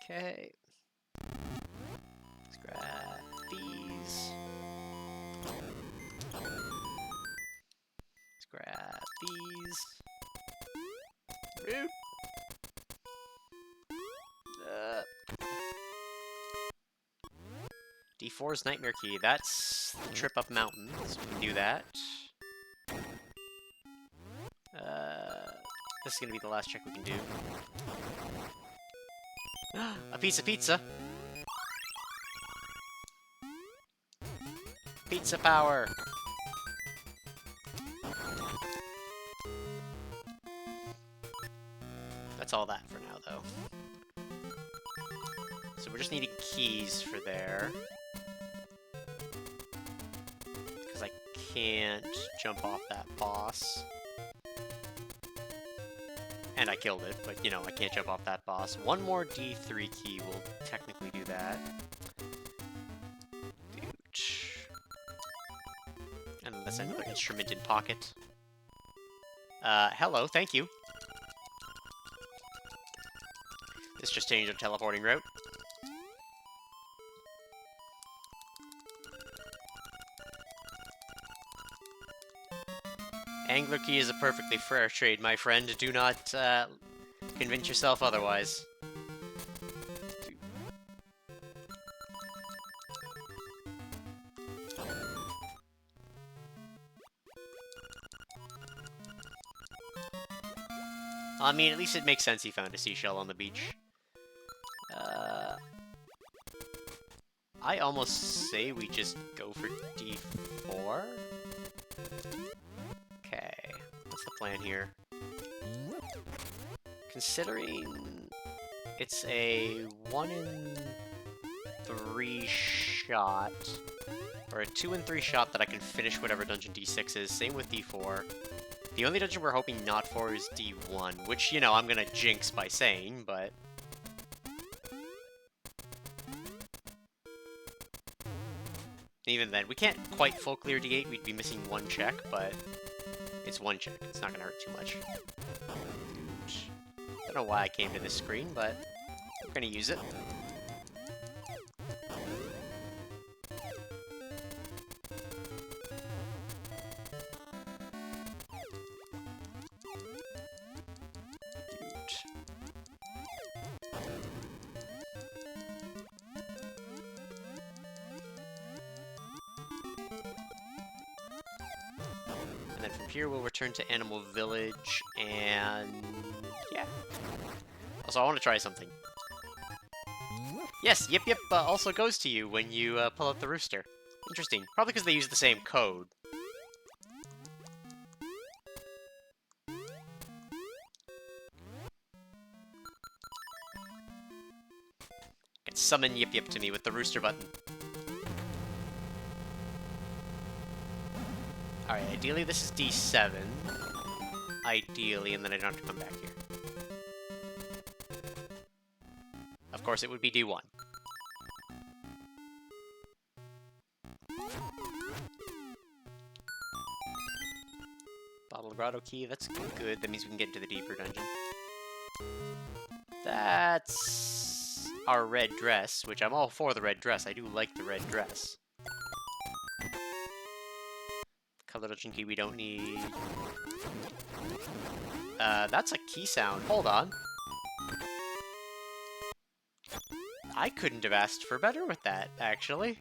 Okay. Let's grab these. Let's grab these. Rude. D4's Nightmare Key. That's the trip up mountain, so we can do that. This is gonna be the last check we can do. A piece of pizza! Pizza power! That's all that for now, though. So we're just needing keys for there. Because I can't jump off that boss. And I killed it, but, you know, I can't jump off that boss. One more D3 key will technically do that. And then that's another instrument in pocket. Hello, thank you. This just changed our teleporting route. Angler key is a perfectly fair trade, my friend. Do not, convince yourself otherwise. I mean, at least it makes sense he found a seashell on the beach. I almost say we just go for D4? Okay, what's the plan here? Considering it's a 1 in 3 shot, or a 2 in 3 shot that I can finish whatever dungeon D6 is, same with D4. The only dungeon we're hoping not for is D1, which, you know, I'm gonna jinx by saying, but... Even then, we can't quite full clear D8, we'd be missing 1 check, but... It's 1 check, it's not gonna hurt too much. Don't know why I came to this screen, but... we're gonna use it. And then from here, we'll return to Animal Village, and... yeah. Also, I want to try something. Yes, yip yip also goes to you when you pull out the rooster. Interesting. Probably because they use the same code. Can summon yip yip to me with the rooster button. Alright, ideally this is D7. Ideally, and then I don't have to come back here. Of course, it would be D1. Bottle Grotto key, that's good. That means we can get into the deeper dungeon. That's our red dress, which I'm all for the red dress. I do like the red dress. Color dungeon key we don't need. That's a key sound. Hold on. I couldn't have asked for better with that, actually.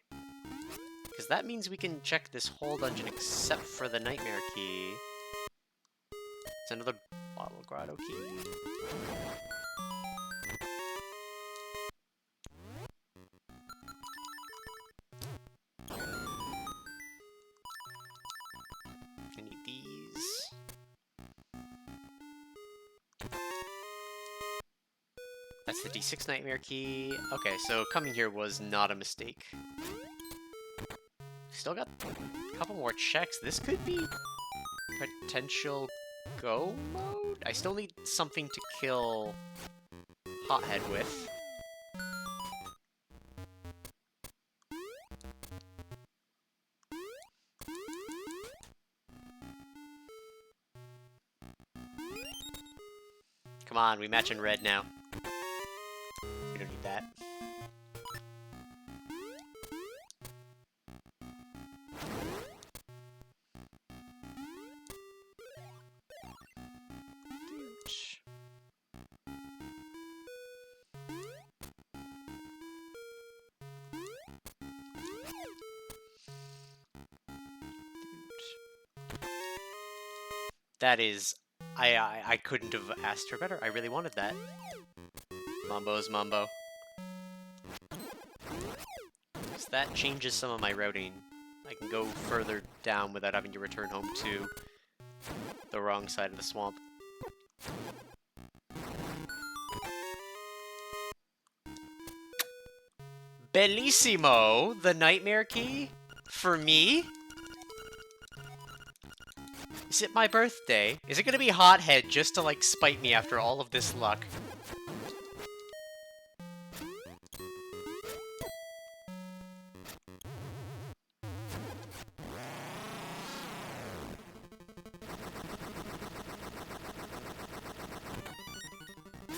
Because that means we can check this whole dungeon except for the nightmare key. It's another bottle grotto key. I need these. That's the D6 nightmare key. Okay, so coming here was not a mistake. Still got a couple more checks. This could be potential go mode? I still need something to kill Hothead with. Come on, we match in red now. We don't need that. That is... I couldn't have asked for better. I really wanted that. Mambo's Mambo. So that changes some of my routing. I can go further down without having to return home to the wrong side of the swamp. Bellissimo! The nightmare key? For me? Is it my birthday? Is it gonna be Hothead just to, like, spite me after all of this luck?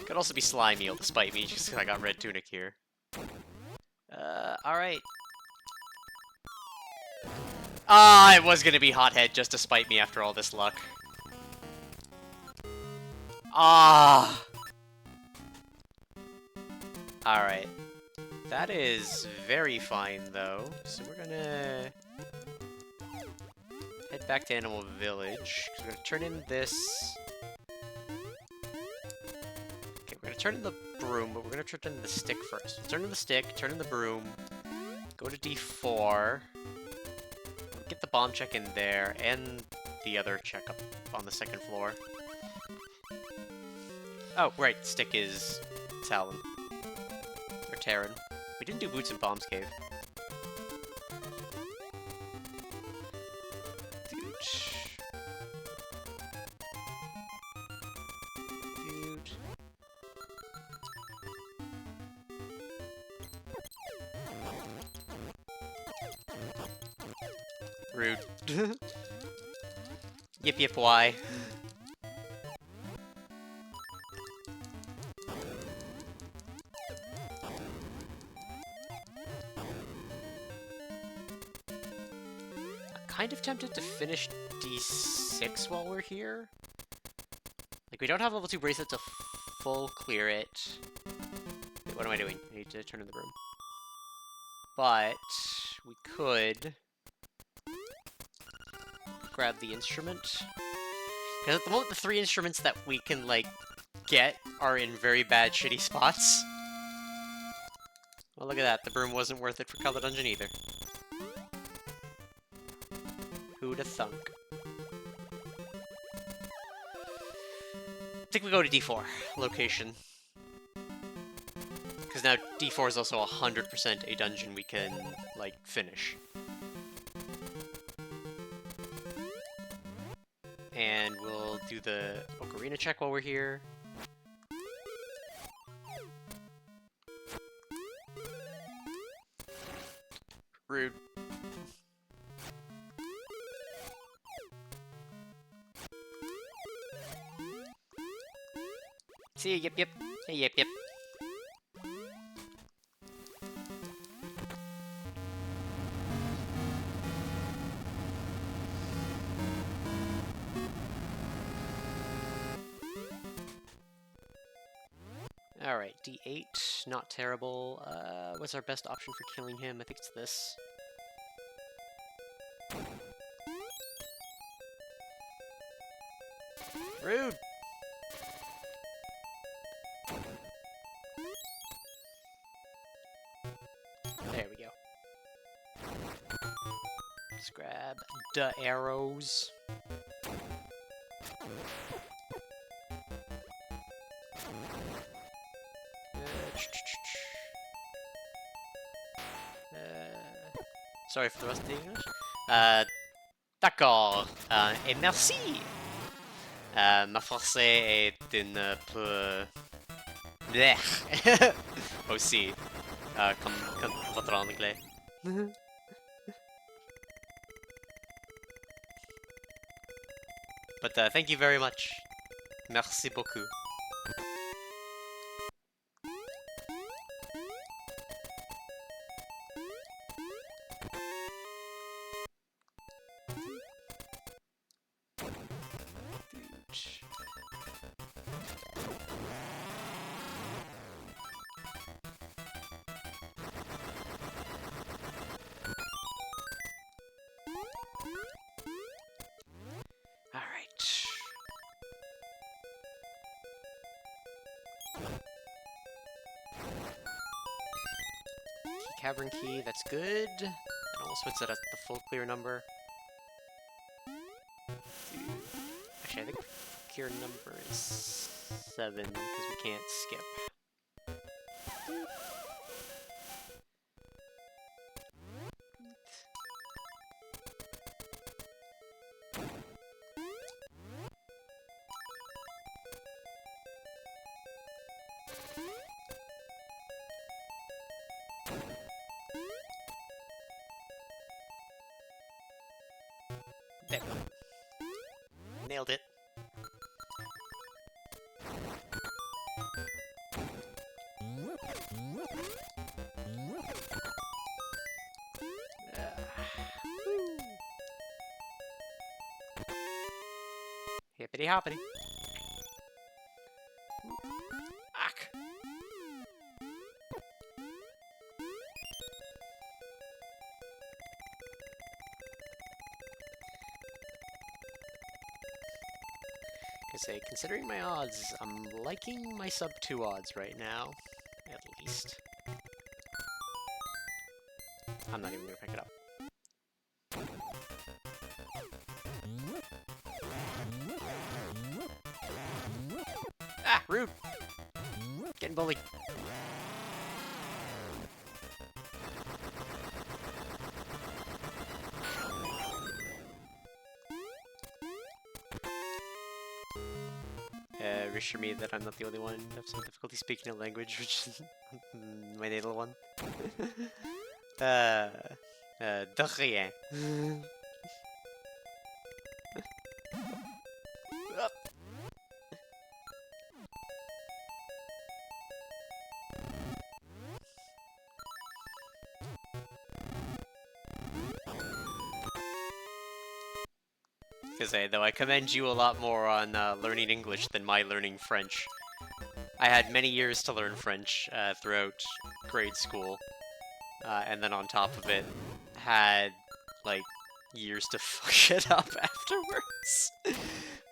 Could also be Slimy to spite me, just because I got Red Tunic here. Alright. Ah, it was gonna be Hothead just to spite me after all this luck. Ah! Alright. That is very fine, though. So we're gonna head back to Animal Village. We're gonna turn in this... Okay, we're gonna turn in the broom, but we're gonna turn in the stick first. Turn in the stick, turn in the broom, go to D4, get the bomb check in there, and the other check up on the second floor. Oh, right, stick is Talon. Or Terran. We didn't do Boots in Bomb's Cave. Dude. Rude. Yip yip why? Kind of tempted to finish D6 while we're here. Like, we don't have level 2 bracelet to full clear it. Wait, what am I doing? I need to turn in the room. But we could grab the instrument. Because at the moment, the 3 instruments that we can, like, get are in very bad, shitty spots. Well, look at that. The broom wasn't worth it for Color Dungeon either. Who'da thunk? I think we go to D4 location. Because now D4 is also 100% a dungeon we can, like, finish. And we'll do the Ocarina check while we're here. Rude. See ya, yip yip. Hey, yip yip. Alright, D8. Not terrible. What's our best option for killing him? I think it's this. Rude! There we go. Let's grab the arrows. Sorry for the rest of the English. D'accord. Et merci. Ma français est un peu... blech. Aussi. Comme votre anglais. But thank you very much. Merci beaucoup. Cavern key, that's good. It almost puts it at the full clear number. Actually, I think clear number is 7 because we can't skip. There we go. Nailed it. Hippity hoppity. Ack. I say, considering my odds, I'm liking my sub 2 odds right now, at least. I'm not even gonna pick it up. Ah, rude! Getting bullied. Reassure me that I'm not the only one who have some difficulty speaking a language, which is my natal one. De rien. Because though I commend you a lot more on learning English than my learning French. I had many years to learn French throughout grade school, and then on top of it, had like years to fuck it up afterwards.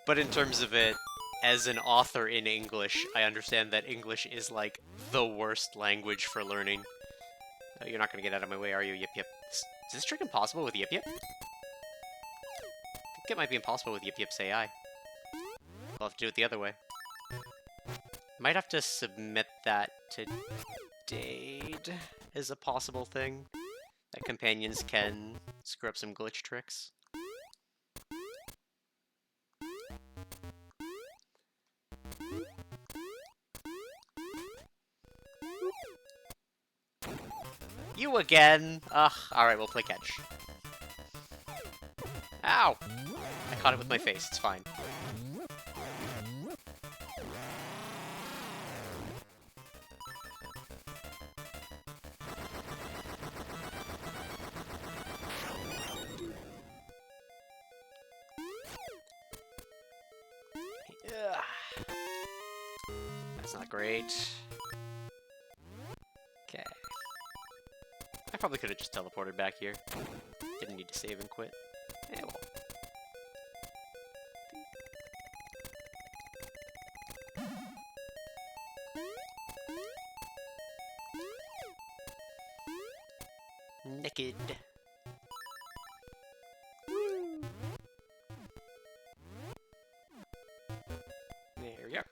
But in terms of it, as an author in English, I understand that English is like the worst language for learning. You're not gonna get out of my way, are you? Yip yip. Is this trick impossible with Yip Yip? I think it might be impossible with Yip Yip's AI. I'll have to do it the other way. Might have to submit that to Dade as a possible thing. That companions can screw up some glitch tricks. You again! Ugh, alright, we'll play catch. Ow! I caught it with my face, it's fine. Ugh. That's not great. Okay. I probably could have just teleported back here. Didn't need to save and quit. Eh, well. Naked. Woo. There we go.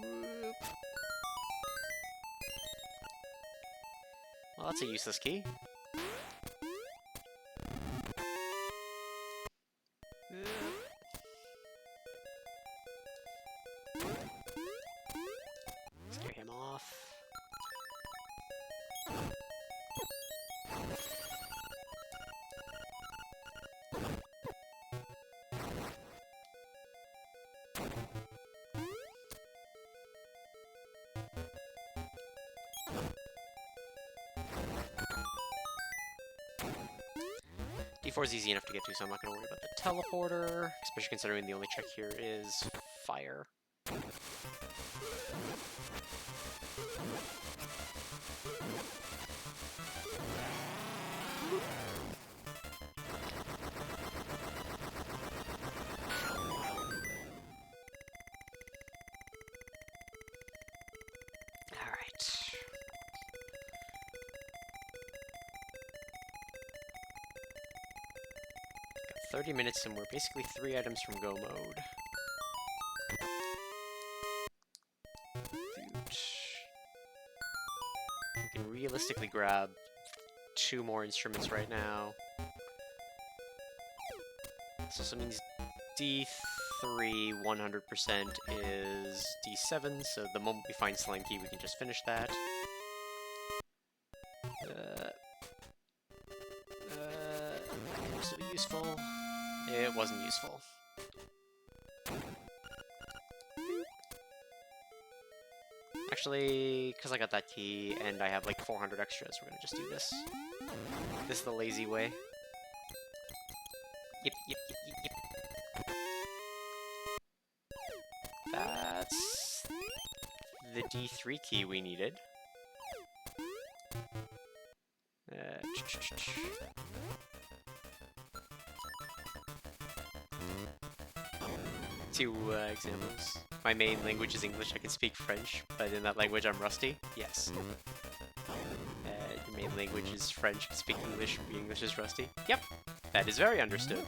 Whoop. Well, that's a useless key. Scare him off. D4 is easy enough to get to, so I'm not going to worry about the teleporter, especially considering the only check here is fire. Alright. 30 minutes and we're basically 3 items from go mode. We can realistically grab 2 more instruments right now. This also means D3 100% is D7, so the moment we find Slime Key we can just finish that. it wasn't useful. Actually, because I got that key and I have like 400 extras, we're gonna just do this. This is the lazy way. Yep, yep, yep, yep, yep. That's the D3 key we needed. Two examples. My main language is English. I can speak French, but in that language I'm rusty. Yes. Your main language is French. You can speak English. Your English is rusty. Yep. That is very understood.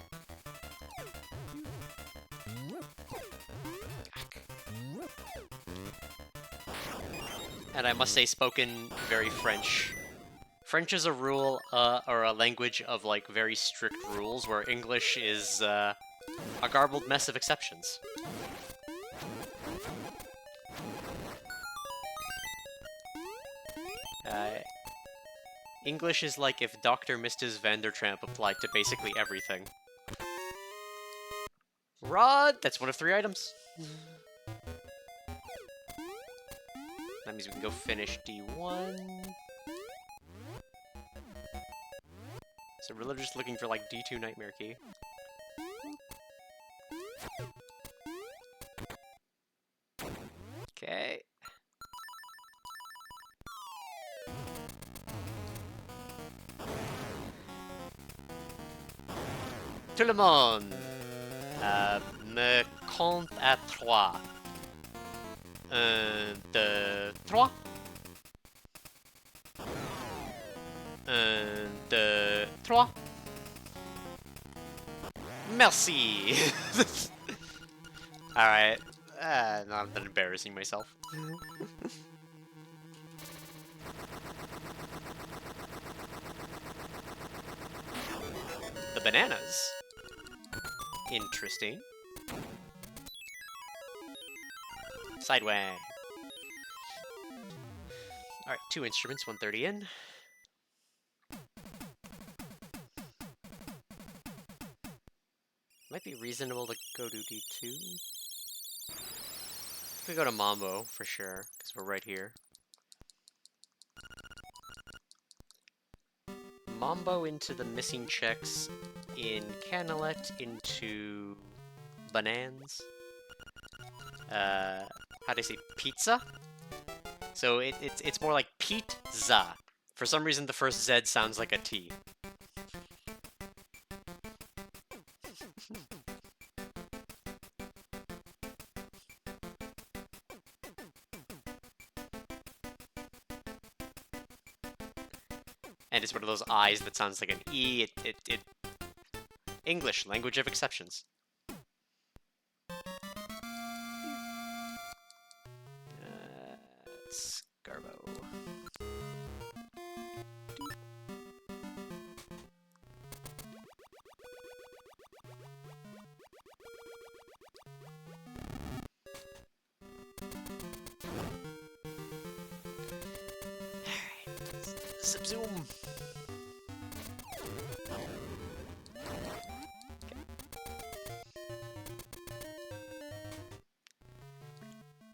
And I must say, spoken very French. French is a rule, or a language of, like, very strict rules, where English is, a garbled mess of exceptions. English is like if Dr. Mrs. Vandertramp applied to basically everything. Rod! That's one of 3 items. That means we can go finish D1. So we're really just looking for, like, D2 Nightmare Key. Okay. Tout le monde, me compte à 3. 1, 2, 3. 1, 2, 3. Merci! Alright. No, I'm done embarrassing myself. The bananas. Interesting. Sideway. Alright, 2 instruments, 130 in. Might be reasonable to go to D2. We go to Mambo, for sure, because we're right here. Mambo into the missing checks in Canalet into Bananas. How do I say pizza? So it's more like Pete-za. For some reason the first Z sounds like a T. And it's one of those I's that sounds like an E. English, language of exceptions. Garbo. Zip zoom.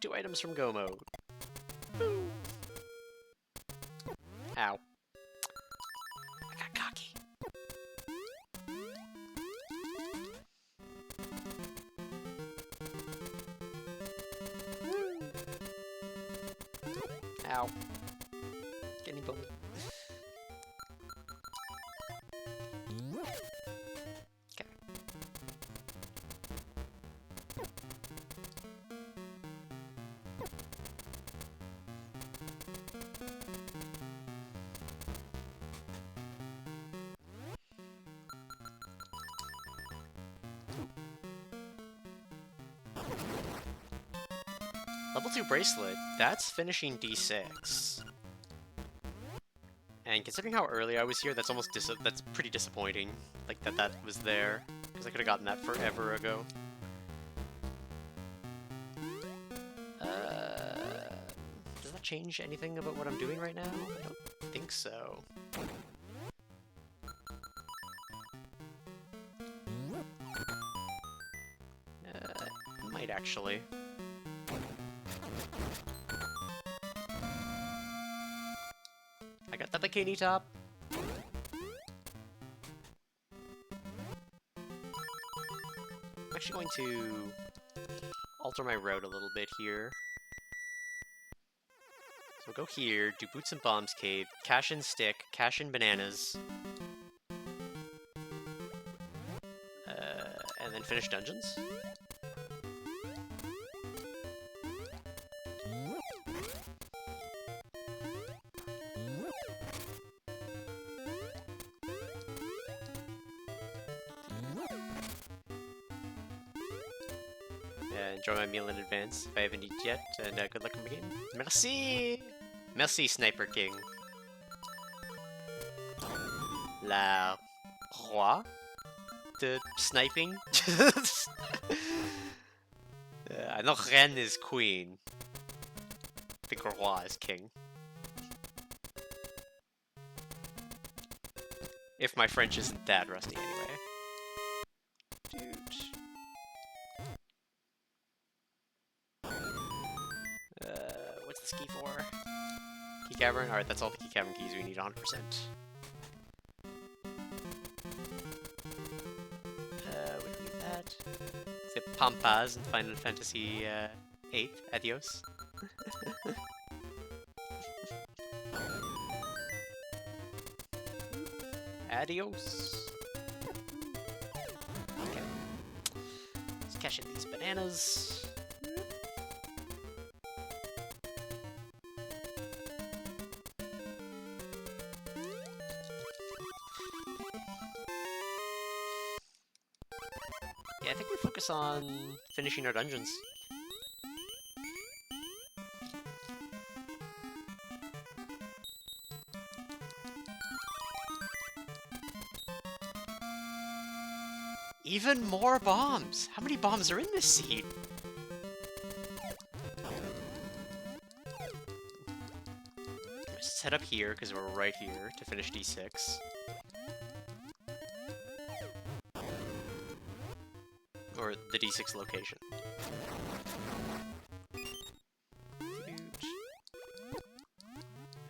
Two items from Go Mode. Boo. Ow. I got cocky. Ow. Getting bullied. Okay. Level 2 bracelet, that's finishing D6. And considering how early I was here, that's almost that's pretty disappointing. Like that was there, because I could have gotten that forever ago. Does that change anything about what I'm doing right now? I don't think so. might, actually. I got the bikini top. I'm actually going to alter my route a little bit here. So we'll go here, do Boots and Bombs Cave, cash in stick, cash in bananas, and then finish dungeons. Enjoy my meal in advance if I haven't eaten yet, and good luck in the game. Merci! Merci, Sniper King. La roi de sniping? I know Ren is queen. I think roi is king. If my French isn't that rusty anyway. Dude. What's this key for? Key cavern? Alright, that's all the key cavern keys we need 100%. We don't need that. The Pampas in Final Fantasy VIII. Adios. Adios. Okay. Let's cash in these bananas. Yeah, I think we focus on finishing our dungeons. Even more bombs! How many bombs are in this seed? Let's head up here, because we're right here, to finish D6. Or the D6 location.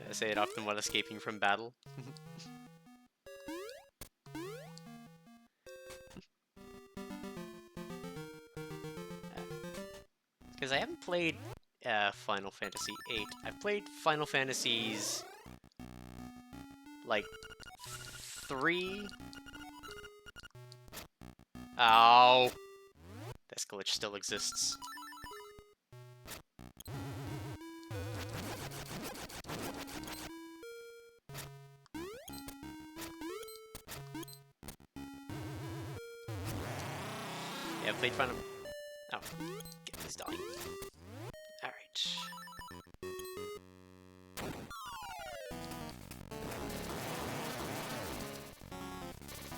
I say it often while escaping from battle. Because I haven't played Final Fantasy VIII. I've played Final Fantasies like 3. Ow! This glitch still exists. Yeah, I've played Final... Oh, get this dying. Alright.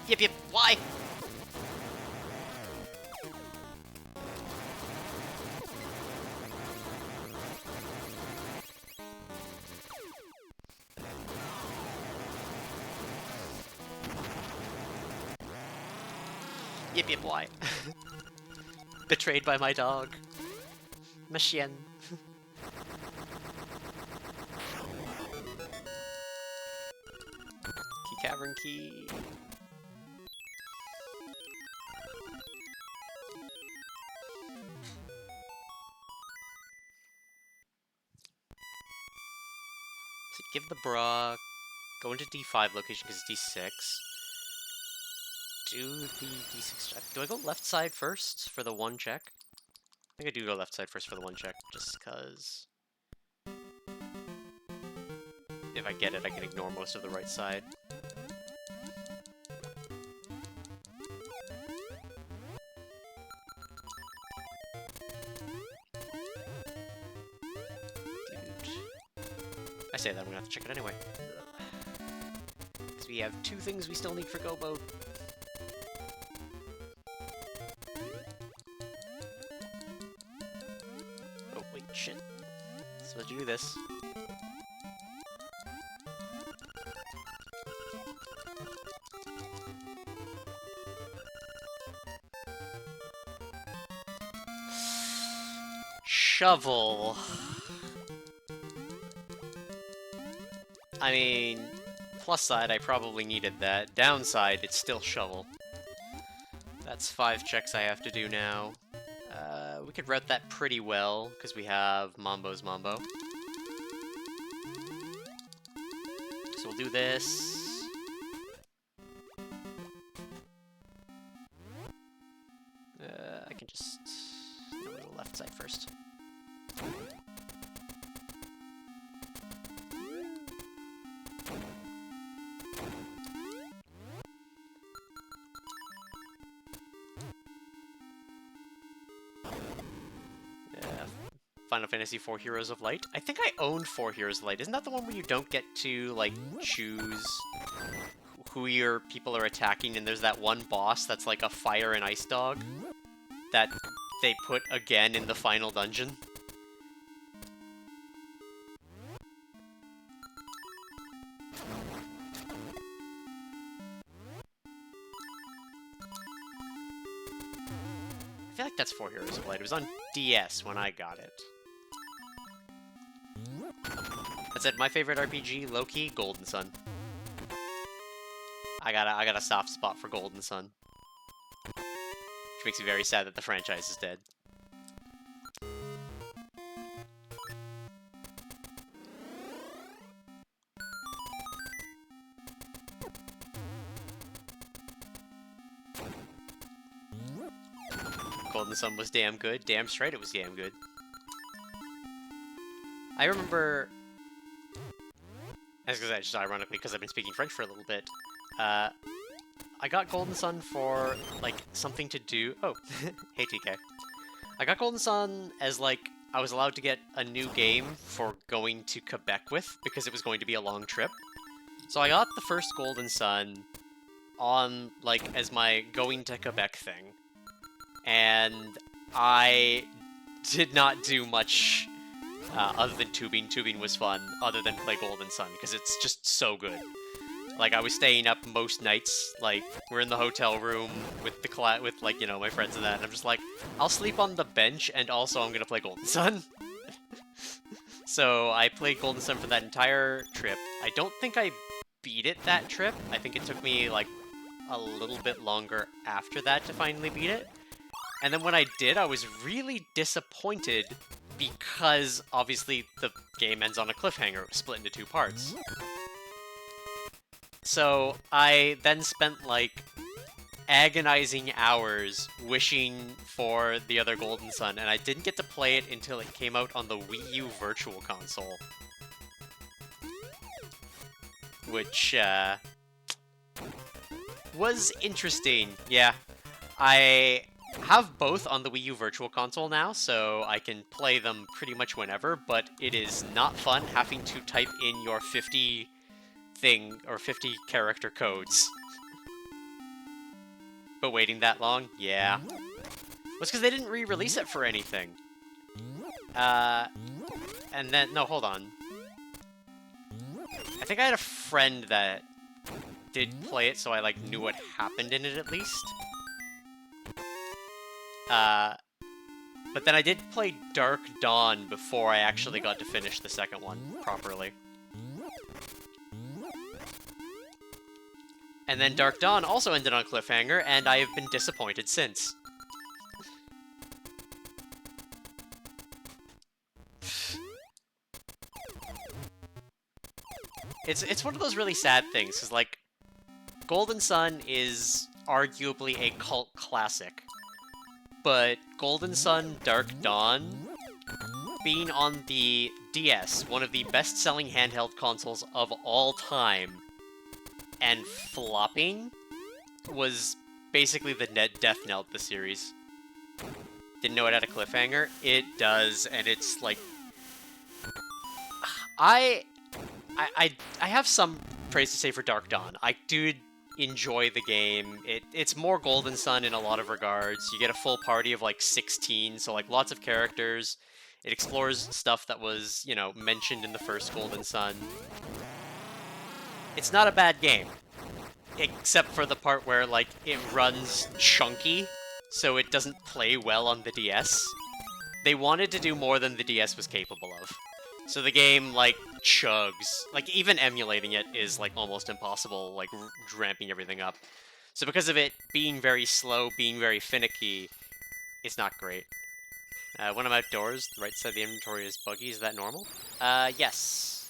Yep, yep, why? Yip yip why? Betrayed by my dog. Machien. Key cavern key. So give the bra. Go into D5 location because it's D6. Do the D6 check. Do I go left side first for the one check? I think I do go left side first for the one check, just because... if I get it, I can ignore most of the right side. Dude. I say that, I'm gonna have to check it anyway. Because we have 2 things we still need for Go Boat. Shit. Supposed to do this. shovel. I mean, plus side, I probably needed that. Downside, it's still shovel. That's 5 checks I have to do now. We could route that pretty well, because we have Mambo's Mambo. So we'll do this. I can just... No, we'll go left side first. Final Fantasy IV Heroes of Light. I think I owned 4 Heroes of Light. Isn't that the one where you don't get to, like, choose who your people are attacking, and there's that one boss that's like a fire and ice dog that they put again in the final dungeon? I feel like that's 4 Heroes of Light. It was on DS when I got it. That said, my favorite RPG, low-key, Golden Sun. I got a soft spot for Golden Sun. Which makes me very sad that the franchise is dead. Golden Sun was damn good. Damn straight it was damn good. I remember... As just ironically, because I've been speaking French for a little bit, I got Golden Sun for, like, something to do... Oh, hey TK. I got Golden Sun as, like, I was allowed to get a new game for going to Quebec with, because it was going to be a long trip. So I got the first Golden Sun on, like, as my going to Quebec thing. And I did not do much other than tubing. Tubing was fun, other than play Golden Sun, because it's just so good. Like, I was staying up most nights, like, we're in the hotel room with the with, like, you know, my friends and that, and I'm just like, I'll sleep on the bench, and also I'm gonna play Golden Sun. So, I played Golden Sun for that entire trip. I don't think I beat it that trip. I think it took me, like, a little bit longer after that to finally beat it. And then when I did, I was really disappointed because, obviously, the game ends on a cliffhanger. It was split into 2 parts. So, I then spent, like, agonizing hours wishing for the other Golden Sun, and I didn't get to play it until it came out on the Wii U Virtual Console. Which, was interesting. Yeah, I have both on the Wii U Virtual Console now, so I can play them pretty much whenever, but it is not fun having to type in your 50 character codes. But waiting that long? Yeah. Well, it's because they didn't re-release it for anything. And then, no, hold on. I think I had a friend that did play it, so I, like, knew what happened in it at least. But then I did play Dark Dawn before I actually got to finish the second one properly. And then Dark Dawn also ended on a cliffhanger, and I have been disappointed since. It's one of those really sad things, because, like, Golden Sun is arguably a cult classic. But Golden Sun Dark Dawn, being on the DS, one of the best-selling handheld consoles of all time, and flopping, was basically the death knell of the series. Didn't know it had a cliffhanger? It does, and it's like... I have some praise to say for Dark Dawn. I do enjoy the game. It's more Golden Sun in a lot of regards. You get a full party of like 16, so like lots of characters. It explores stuff that was, you know, mentioned in the first Golden Sun. It's not a bad game, except for the part where like it runs chunky, so it doesn't play well on the DS. they wanted to do more than the DS was capable of. So the game, like, chugs. Like, even emulating it is, like, almost impossible, like, ramping everything up. So because of it being very slow, being very finicky, it's not great. When I'm outdoors, the right side of the inventory is buggy. Is that normal? Yes.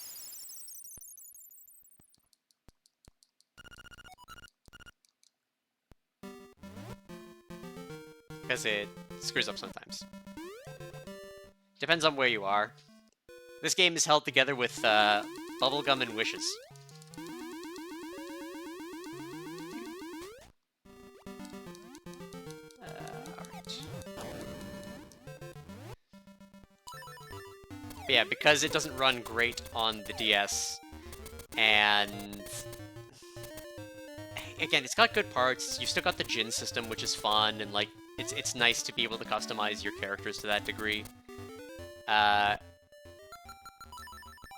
Because it screws up sometimes. Depends on where you are. This game is held together with bubblegum and wishes. Alright. But yeah, because it doesn't run great on the DS, and again, it's got good parts. You've still got the Jin system, which is fun, and like it's nice to be able to customize your characters to that degree.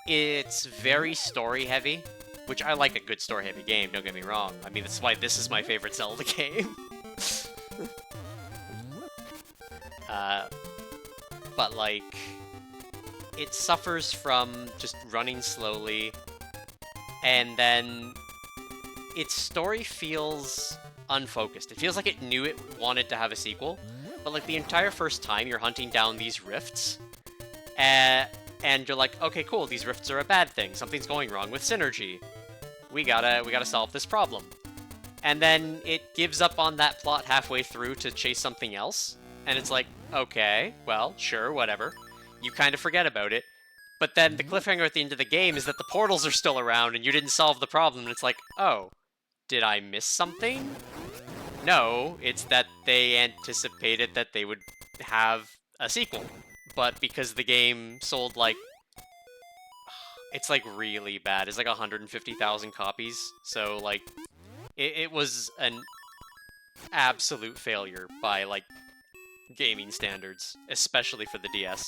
It's very story-heavy, which I like a good story-heavy game, don't get me wrong. I mean, that's why this is my favorite Zelda game. But, like, it suffers from just running slowly, and then its story feels unfocused. It feels like it knew it wanted to have a sequel, but, like, the entire first time you're hunting down these rifts, and you're like, okay, cool, these rifts are a bad thing. Something's going wrong with synergy. We gotta solve this problem. And then it gives up on that plot halfway through to chase something else. And it's like, okay, well, sure, whatever. You kind of forget about it. But then the cliffhanger at the end of the game is that the portals are still around and you didn't solve the problem. And it's like, oh, did I miss something? No, it's that they anticipated that they would have a sequel. But because the game sold, like, it's, like, really bad. It's, like, 150,000 copies. So, like, it was an absolute failure by, like, gaming standards. Especially for the DS.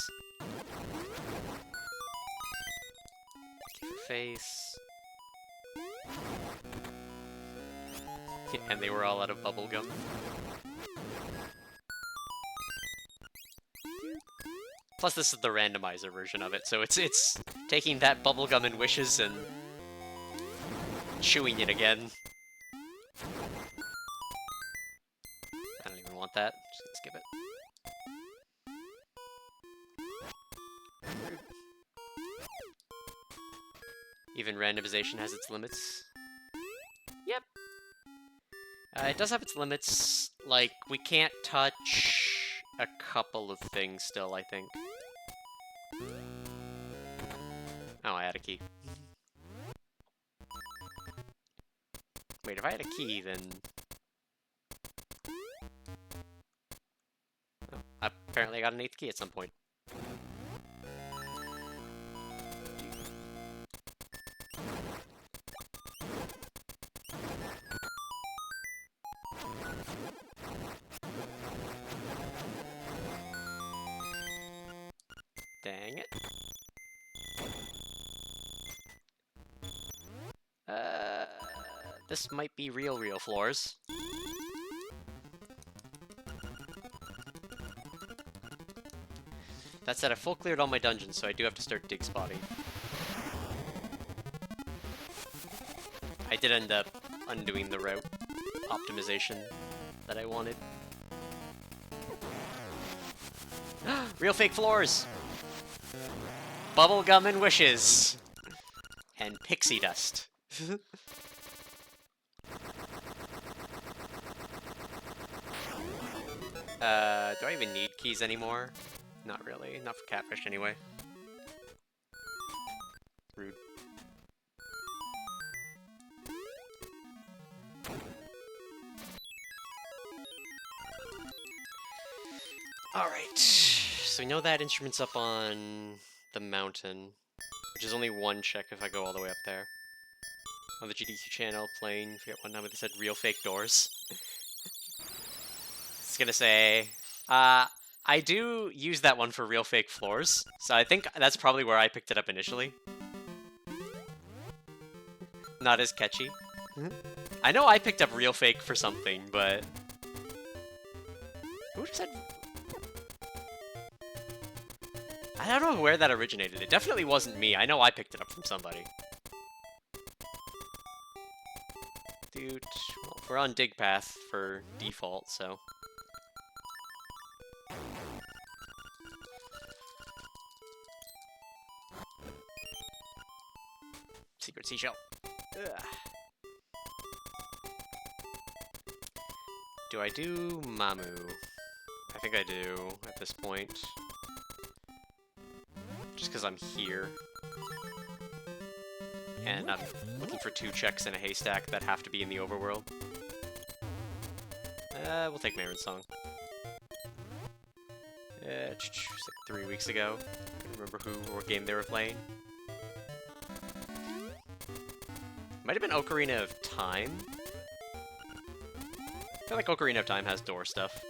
Face. And they were all out of bubblegum. Plus, this is the randomizer version of it, so it's taking that bubblegum and wishes and chewing it again. I don't even want that. Just gonna skip it. Even randomization has its limits. Yep. It does have its limits. Like, we can't touch a couple of things still, I think. Oh, I had a key. Wait, if I had a key, then... Oh, apparently I got an 8th key at some point. Dang it. This might be real floors. That said, I full cleared all my dungeons, so I do have to start dig spotting. I did end up undoing the route optimization that I wanted. Real fake floors! Bubblegum and wishes! And pixie dust. Do I even need keys anymore? Not really. Not for catfish, anyway. Rude. Alright. So we know that instrument's up on the mountain, which is only one check if I go all the way up there. On the GDQ channel, playing, forget what number they said, real fake doors. It's gonna say, I do use that one for real fake floors, so I think that's probably where I picked it up initially. Not as catchy. I know I picked up real fake for something, but... Who said... I don't know where that originated. It definitely wasn't me. I know I picked it up from somebody. Dude, well, we're on dig path for default, so... Secret seashell. Ugh. Do I do Mamu? I think I do at this point. Just because I'm here. And I'm looking for 2 checks in a haystack that have to be in the overworld. We'll take Marin's Song. It was like 3 weeks ago. I don't remember who or what game they were playing. Might have been Ocarina of Time. I feel like Ocarina of Time has door stuff.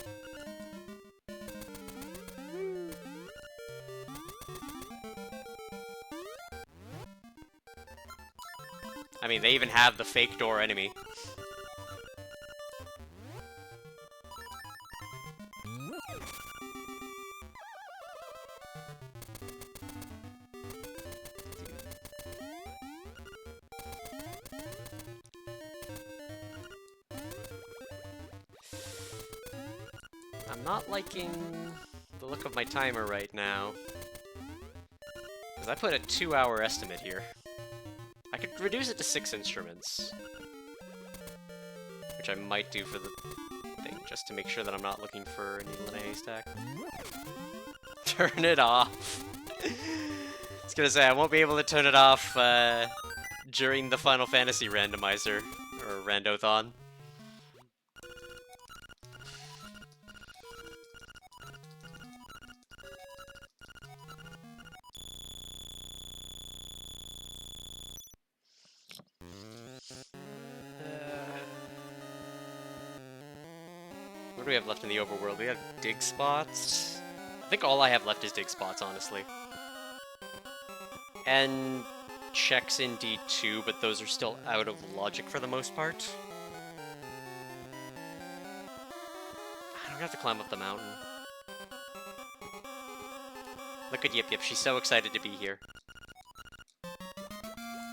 I mean, they even have the fake door enemy. I'm not liking the look of my timer right now. Because I put a 2-hour estimate here. I could reduce it to 6 instruments. Which I might do for the thing, just to make sure that I'm not looking for a needle in a haystack. Turn it off! I was gonna say, I won't be able to turn it off during the Final Fantasy randomizer, or randothon. What do we have left in the overworld? We have dig spots. I think all I have left is dig spots, honestly. And checks in D2, but those are still out of logic for the most part. I don't have to climb up the mountain. Look at Yip Yip, she's so excited to be here.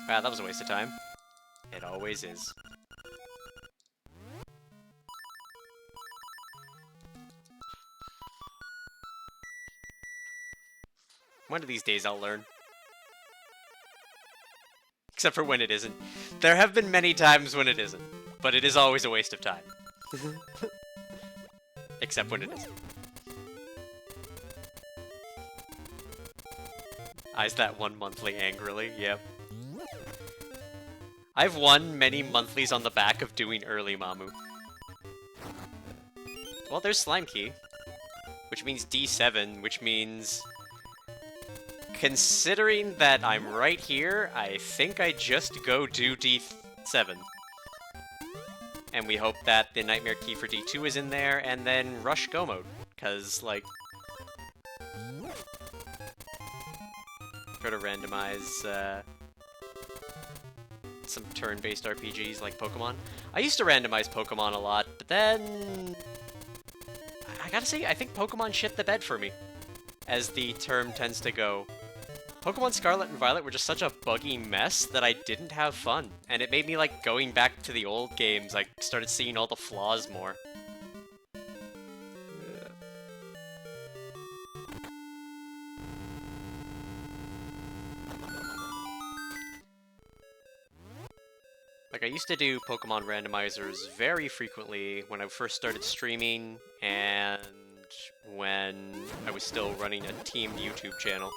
Wow, that was a waste of time. It always is. One of these days I'll learn. Except for when it isn't. There have been many times when it isn't, but it is always a waste of time. Except when it isn't. Eyes that one monthly angrily, yep. I've won many monthlies on the back of doing early Mamu. Well, there's Slime Key. Which means D7, which means... Considering that I'm right here, I think I just go do D7. And we hope that the Nightmare Key for D2 is in there, and then rush Go mode. Because, like... Try to randomize, some turn-based RPGs like Pokemon. I used to randomize Pokemon a lot, but then... I gotta say, I think Pokemon shit the bed for me, as the term tends to go. Pokemon Scarlet and Violet were just such a buggy mess that I didn't have fun, and it made me like going back to the old games. I started seeing all the flaws more. Like, I used to do Pokemon randomizers very frequently when I first started streaming, and when I was still running a team YouTube channel.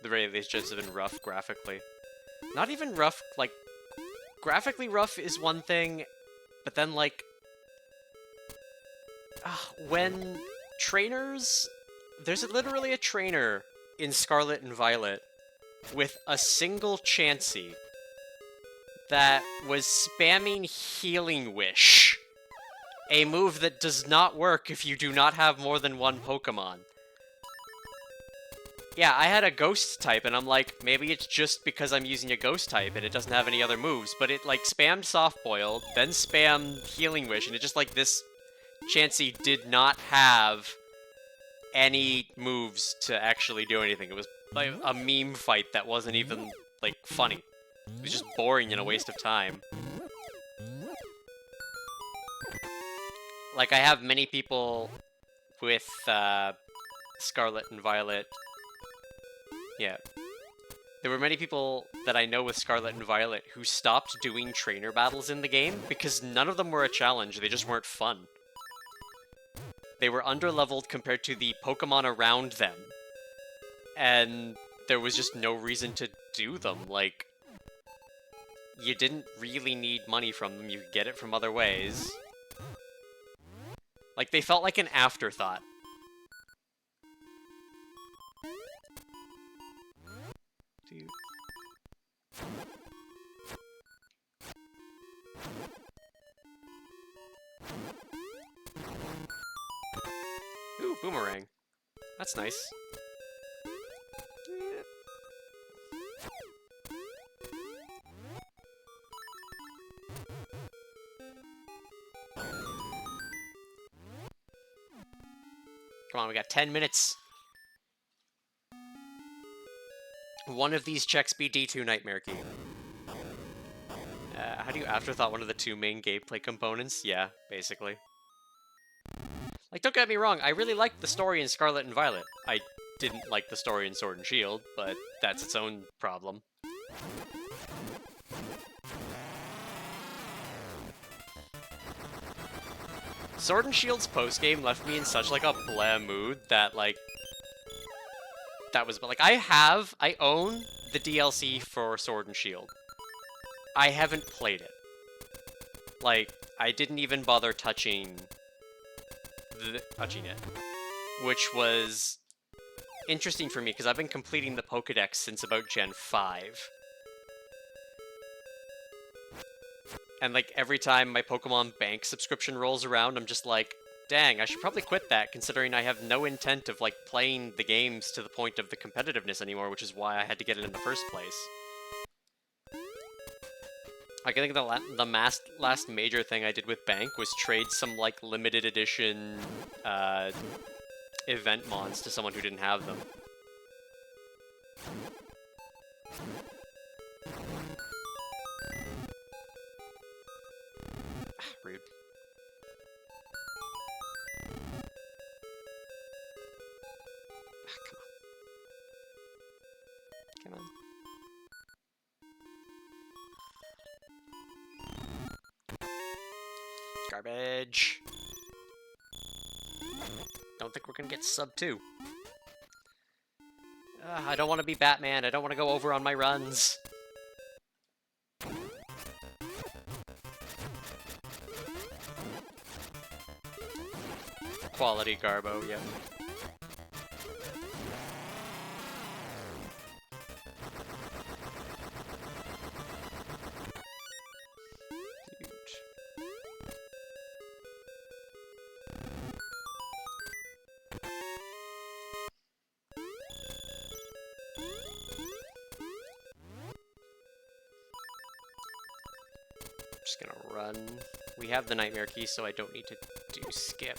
The randomizations have been rough graphically. Not even rough, like, graphically rough is one thing, but then, like, when trainers... There's literally a trainer in Scarlet and Violet with a single Chansey that was spamming Healing Wish, a move that does not work if you do not have more than one Pokemon. Yeah, I had a Ghost type, and I'm like, maybe it's just because I'm using a Ghost type and it doesn't have any other moves, but it, like, spammed Soft Boiled, then spammed Healing Wish, and it just, like, this Chansey did not have any moves to actually do anything. It was like a meme fight that wasn't even, like, funny. It was just boring and a waste of time. Like, I have many people with Scarlet and Violet. Yeah. There were many people that I know with Scarlet and Violet who stopped doing trainer battles in the game because none of them were a challenge, they just weren't fun. They were underleveled compared to the Pokemon around them. And there was just no reason to do them. Like, you didn't really need money from them, you could get it from other ways. Like, they felt like an afterthought. Dude. Ooh, boomerang. That's nice. Come on, we got 10 minutes. One of these checks be D2 Nightmare Key. How do you afterthought one of the two main gameplay components? Yeah, basically. Like, don't get me wrong, I really liked the story in Scarlet and Violet. I didn't like the story in Sword and Shield, but that's its own problem. Sword and Shield's postgame left me in such, like, a blah mood that, like... That was... But, like, I own the DLC for Sword and Shield. I haven't played it. Like, I didn't even bother touching it. Which was interesting for me, because I've been completing the Pokedex since about Gen 5. And, like, every time my Pokemon Bank subscription rolls around, I'm just like, dang, I should probably quit that, considering I have no intent of, like, playing the games to the point of the competitiveness anymore, which is why I had to get it in the first place. Like, I think the last major thing I did with Bank was trade some, like, limited edition, event mons to someone who didn't have them. Rude. Come on. Garbage. Don't think we're gonna get sub 2. I don't want to be Batman. I don't want to go over on my runs. Quality Garbo, yeah. Just gonna run. We have the Nightmare Key, so I don't need to do skip.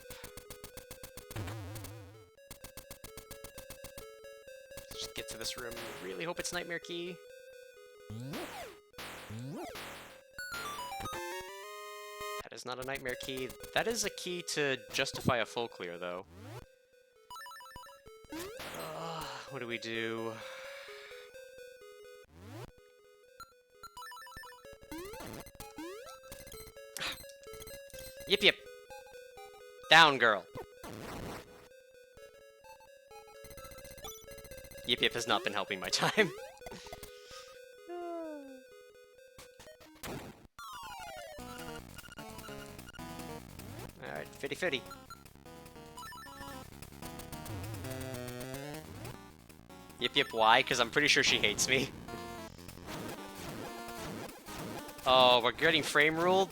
Just get to this room. Really hope it's Nightmare Key. That is not a Nightmare Key. That is a key to justify a full clear, though. What do we do? Yip yip. Down, girl. Yip yip has not been helping my time. Alright, fitty fitty. Yip yip, why? Because I'm pretty sure she hates me. Oh, we're getting frame ruled?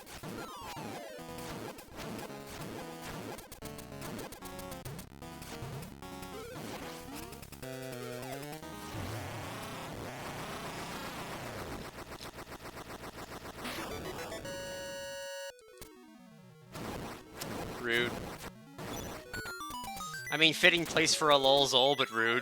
Rude. I mean, fitting place for a lolzol, but rude.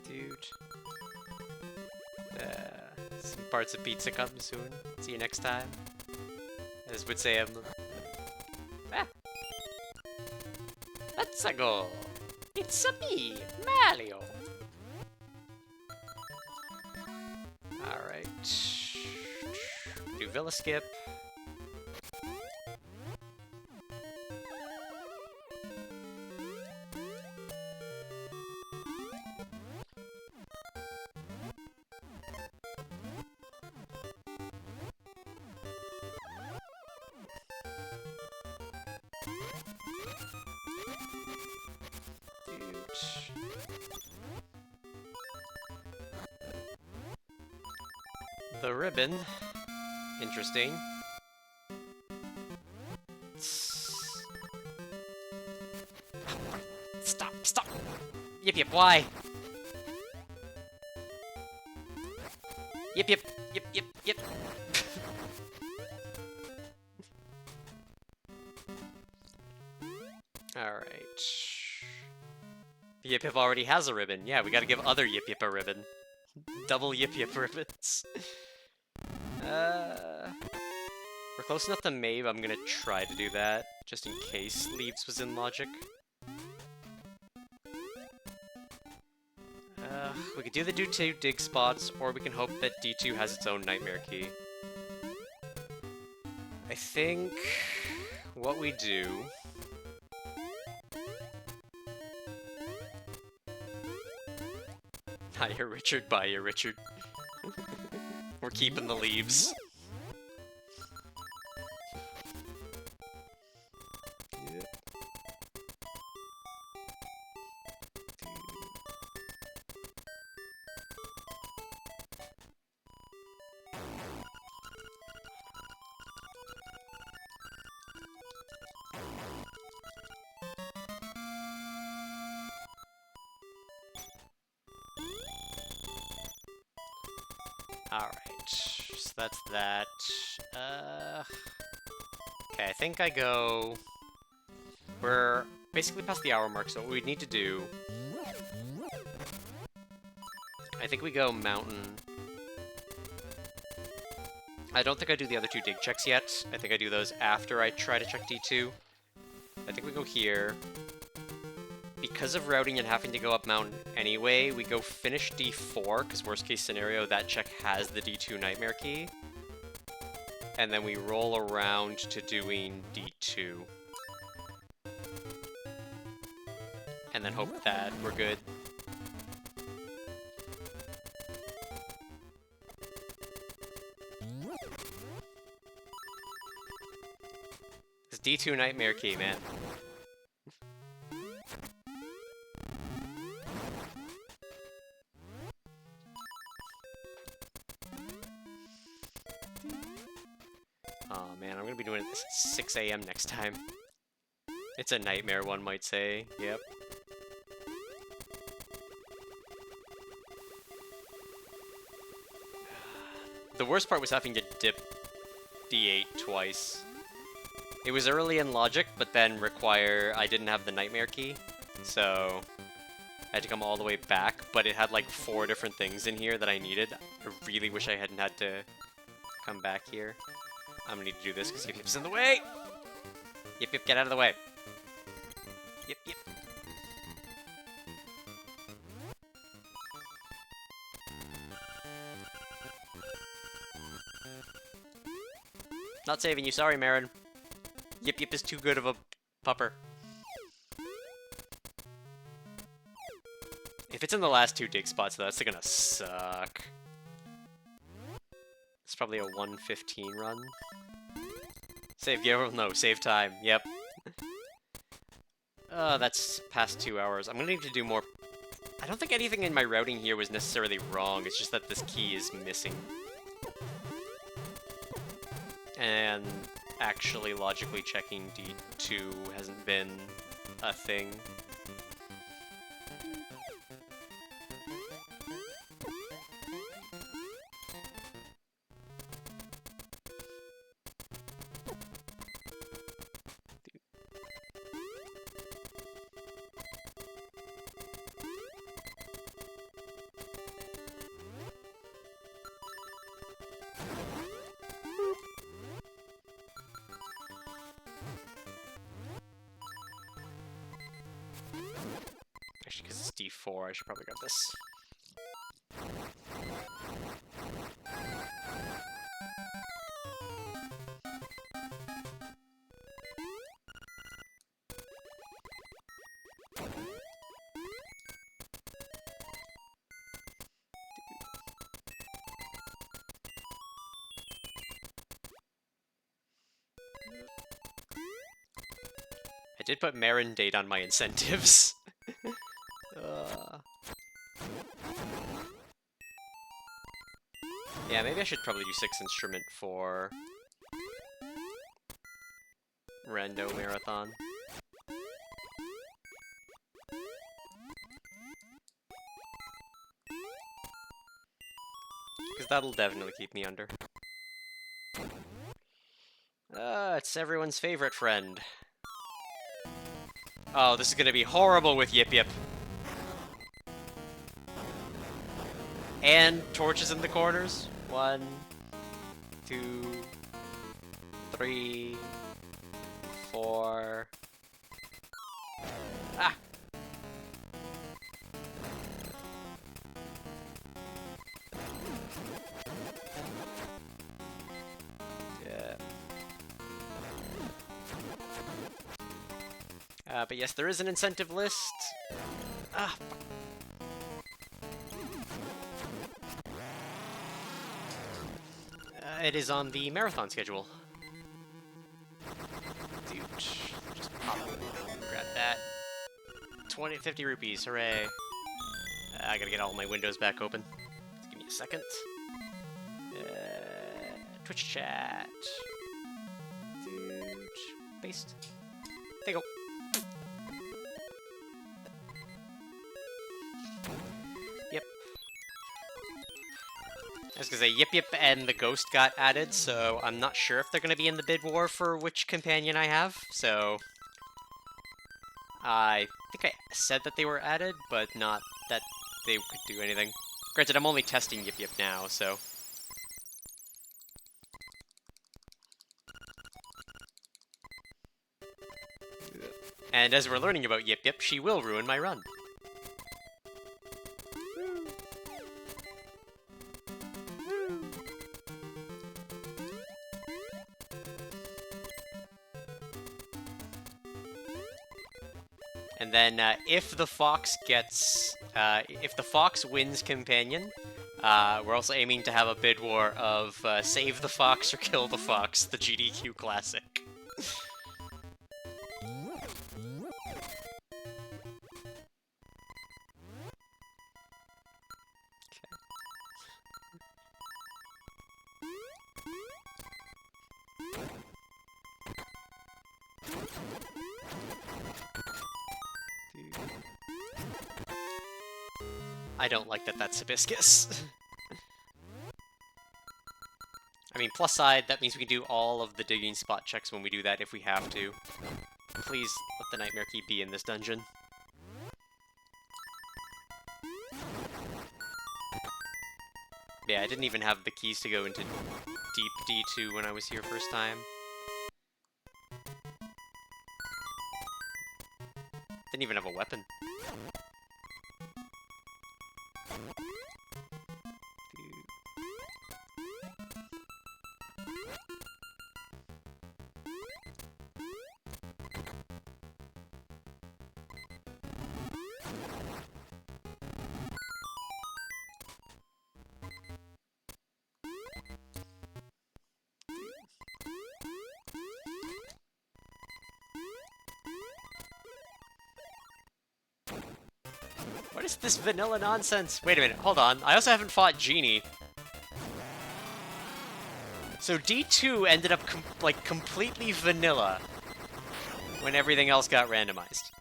Dude. Some parts of pizza come soon. See you next time. As would say, let's go. It's me, Mario. Alright. Do Villa Skip. The ribbon. Interesting. Stop, stop! Yip yip, why? Yip yip, yip yip, yip. Alright. Yip Yip already has a ribbon. Yeah, we gotta give other Yip Yip a ribbon. Double Yip Yip ribbons. We're close enough to Maeve, I'm gonna try to do that, just in case Leaves was in logic. We could do the D2 dig spots, or we can hope that D2 has its own nightmare key. I think what we do... Hiya Richard, bye ya Richard. We're keeping the Leaves. Alright, so that's that. Okay, I think I go... We're basically past the hour mark, so what we need to do... I think we go mountain. I don't think I do the other two dig checks yet. I think I do those after I try to check D2. I think we go here. Because of routing and having to go up mountain anyway, we go finish D4, because worst case scenario, that check has the D2 nightmare key. And then we roll around to doing D2. And then hope that we're good. This D2 nightmare key, man. Oh man, I'm gonna be doing this at 6 AM next time. It's a nightmare, one might say. Yep. The worst part was having to dip D8 twice. It was early in logic, but then I didn't have the nightmare key, so I had to come all the way back, but it had like 4 different things in here that I needed. I really wish I hadn't had to come back here. I'm gonna need to do this because Yip Yip's in the way! Yip Yip, get out of the way! Yip Yip. Not saving you, sorry, Marin. Yip Yip is too good of a pupper. If it's in the last 2 dig spots, though, that's gonna suck. It's probably a 1:15 run. Save Gabriel? No, save time. Yep. That's past 2 hours. I'm gonna need to do more... I don't think anything in my routing here was necessarily wrong, it's just that this key is missing. and actually logically checking D2 hasn't been a thing. Actually, because it's D4, I should probably grab this. I did put Marin date on my incentives. Yeah, maybe I should probably do 6 instrument for Rando Marathon. Because that'll definitely keep me under. It's everyone's favorite friend. Oh, this is gonna be horrible with Yip Yip. And torches in the corners. 1, 2, 3, 4. Ah! Yeah. But yes, there is an incentive list. Ah, fuck. It is on the marathon schedule. Dude, just pop it. Grab that. 50 rupees, hooray. I gotta get all my windows back open. Just give me a second. Twitch chat. Dude, paste. There you go. Yep. I was gonna say, Yip Yip and the Ghost got added, so I'm not sure if they're gonna be in the bid war for which companion I have, so... I think I said that they were added, but not that they could do anything. Granted, I'm only testing Yip Yip now, so... And as we're learning about Yip Yip, she will ruin my run. And then, if the fox gets, if the fox wins companion, we're also aiming to have a bid war of save the fox or kill the fox, the GDQ classic. I don't like that that's hibiscus. I mean, plus side, that means we can do all of the digging spot checks when we do that if we have to. Please let the Nightmare Key be in this dungeon. Yeah, I didn't even have the keys to go into Deep D2 when I was here first time. Didn't even have a weapon. What is this vanilla nonsense? Wait a minute, hold on. I also haven't fought Genie. So D2 ended up like completely vanilla when everything else got randomized.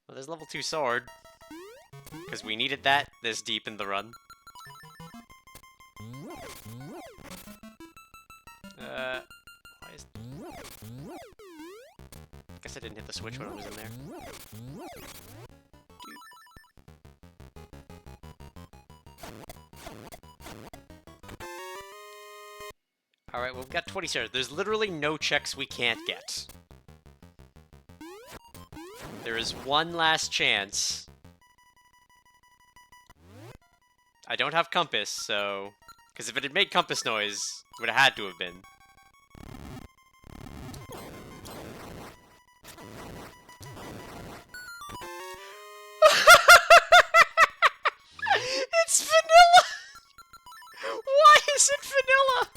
Well, there's level 2 sword. Because we needed that this deep in the run. Why is... Guess I didn't hit the switch when I was in there. Alright, well, we've got 20 stars. There's literally no checks we can't get. There is one last chance. I don't have compass, so... Because if it had made compass noise, it would have had to have been. It's vanilla! Why is it vanilla?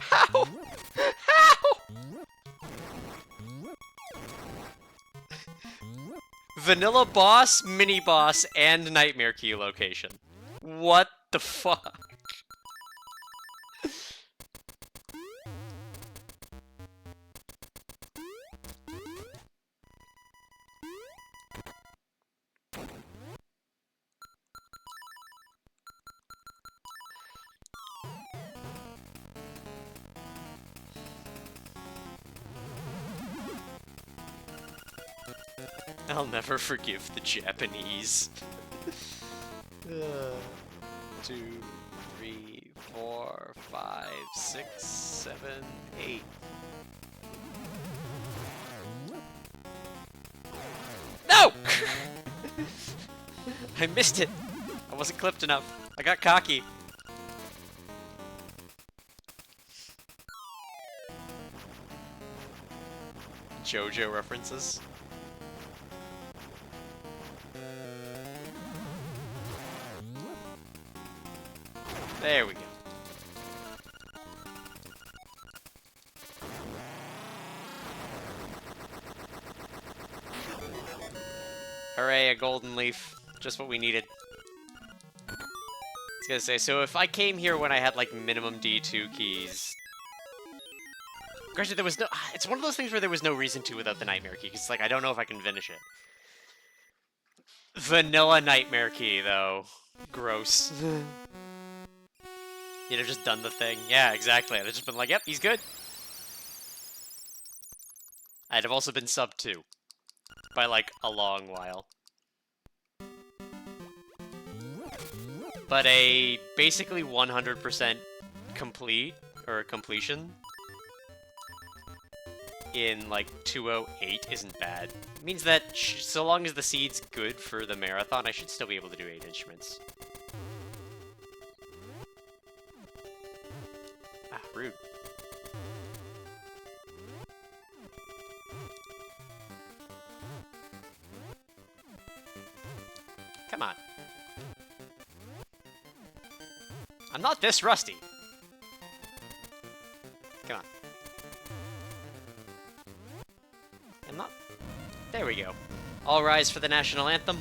How? How? Vanilla boss, mini boss, and nightmare key location. What the fuck? I'll never forgive the Japanese. 2, 3, 4, 5, 6, 7, 8. No! I missed it. I wasn't clipped enough. I got cocky. JoJo references. There we go. Hooray, a golden leaf. Just what we needed. I was gonna say, so if I came here when I had, like, minimum D2 keys... Granted, there was no... It's one of those things where there was no reason to without the nightmare key, because, like, I don't know if I can finish it. Vanilla nightmare key, though. Gross. You'd have just done the thing. Yeah, exactly. I'd have just been like, yep, he's good. I'd have also been sub 2. By, like, a long while. But a basically 100% complete, or completion, in, like, 208 isn't bad. It means that so long as the seed's good for the marathon, I should still be able to do 8 instruments. Ah, rude. Come on. I'm not this rusty. Come on. I'm not... There we go. All rise for the national anthem.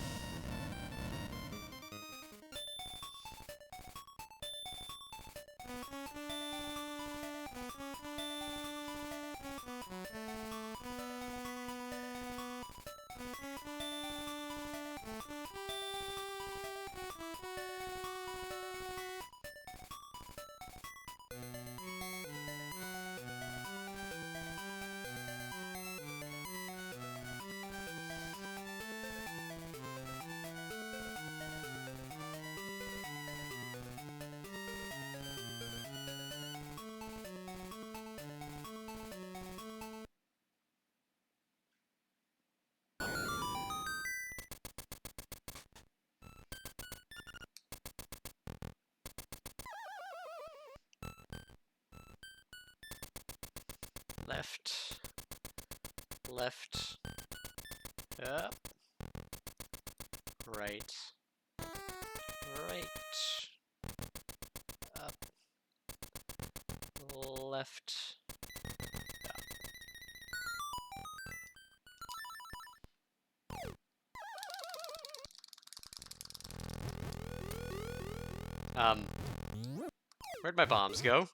Left, left, Up. Right. Right. Up. Left. Up. Where'd my bombs go?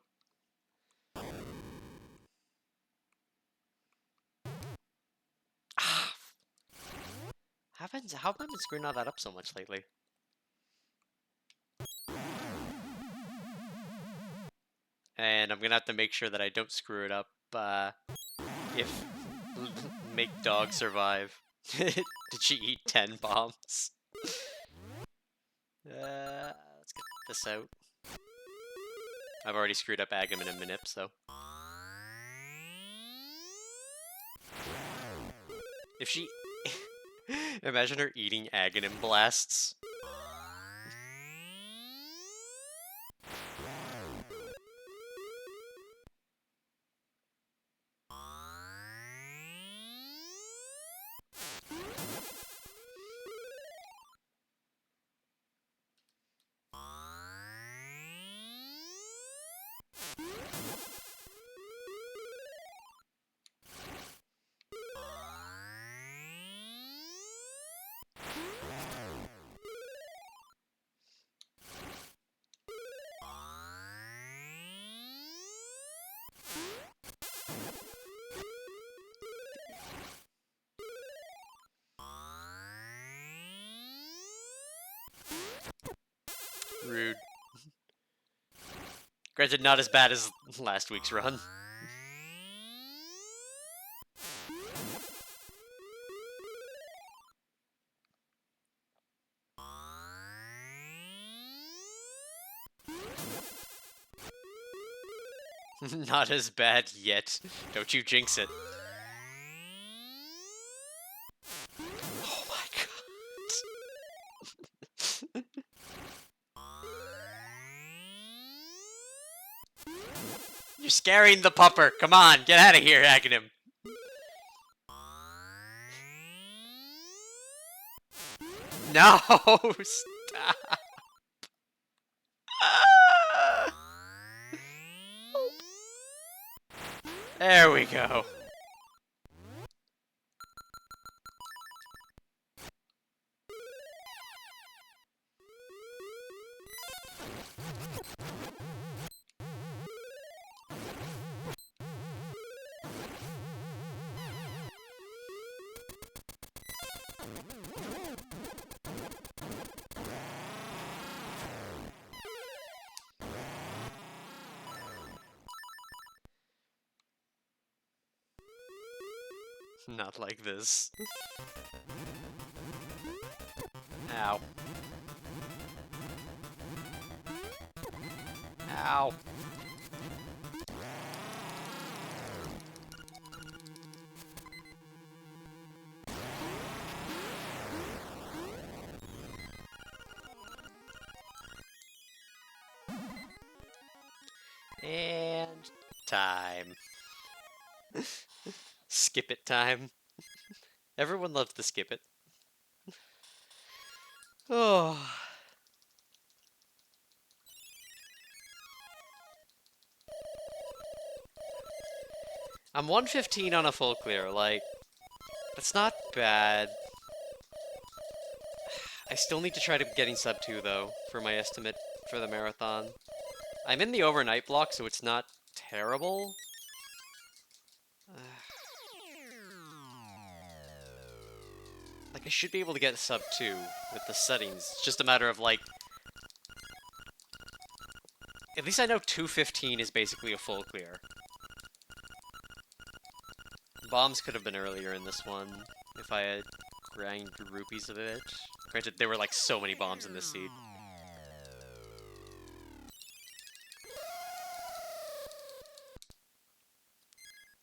How have I been screwing all that up so much lately? And I'm gonna have to make sure that I don't screw it up, if make dog survive. Did she eat 10 bombs? Let's get this out. I've already screwed up Agam and Minips, though. If she... Imagine her eating Aghanim blasts. Rude. Granted, not as bad as last week's run. Not as bad yet. Don't you jinx it. Oh my god. You're scaring the pupper. Come on, get out of here, Aghanim. No, stop. There we go. Not like this. Ow. Ow. And time. Skip it time. Everyone loves the skip it. Oh. I'm 115 on a full clear, like, that's not bad. I still need to try to getting sub 2 though, for my estimate for the marathon. I'm in the overnight block, so it's not terrible. Like, I should be able to get sub 2 with the settings. It's just a matter of, like... At least I know 215 is basically a full clear. Bombs could have been earlier in this one, if I had grinded rupees a bit. Granted, there were, like, so many bombs in this seed.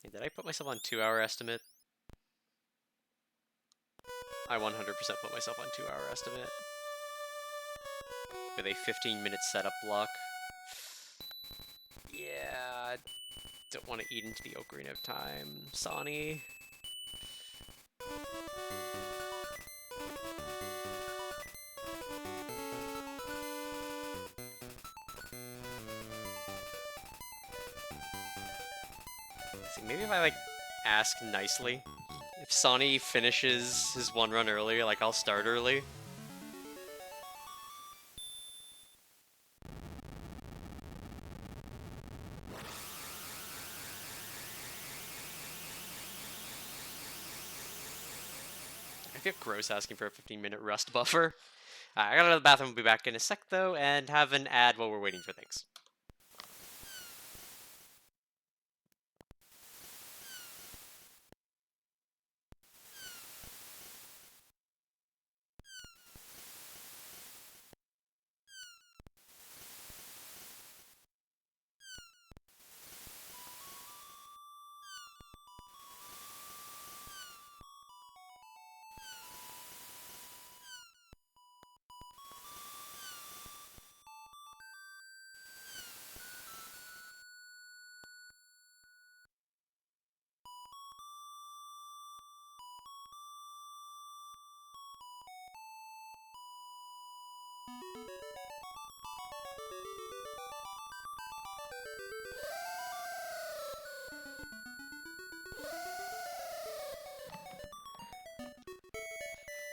Hey, did I put myself on 2-hour estimate? I 100% put myself on 2-hour estimate. With a 15-minute setup block. Yeah, don't want to eat into the Ocarina of Time, Sonny. Maybe if I, like, ask nicely. If Sonny finishes his one run earlier, like, I'll start early. I feel gross asking for a 15-minute rust buffer. I gotta go to the bathroom, we'll be back in a sec, though, and have an ad while we're waiting for things.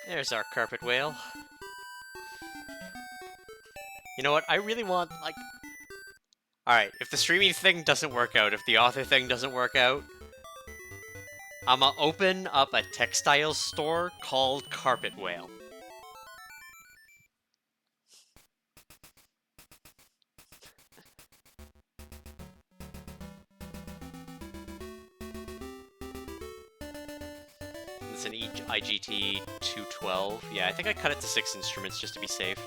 There's our carpet whale. You know what? I really want, like... Alright, if the streaming thing doesn't work out, if the author thing doesn't work out, I'ma open up a textile store called Carpet Whale. It's an IGT 212. Yeah, I think I cut it to 6 instruments just to be safe.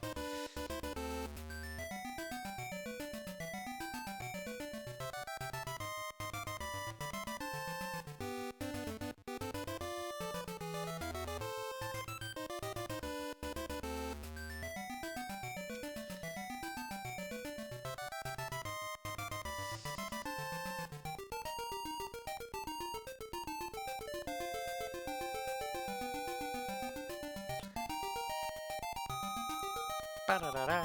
Ba-da-da-da.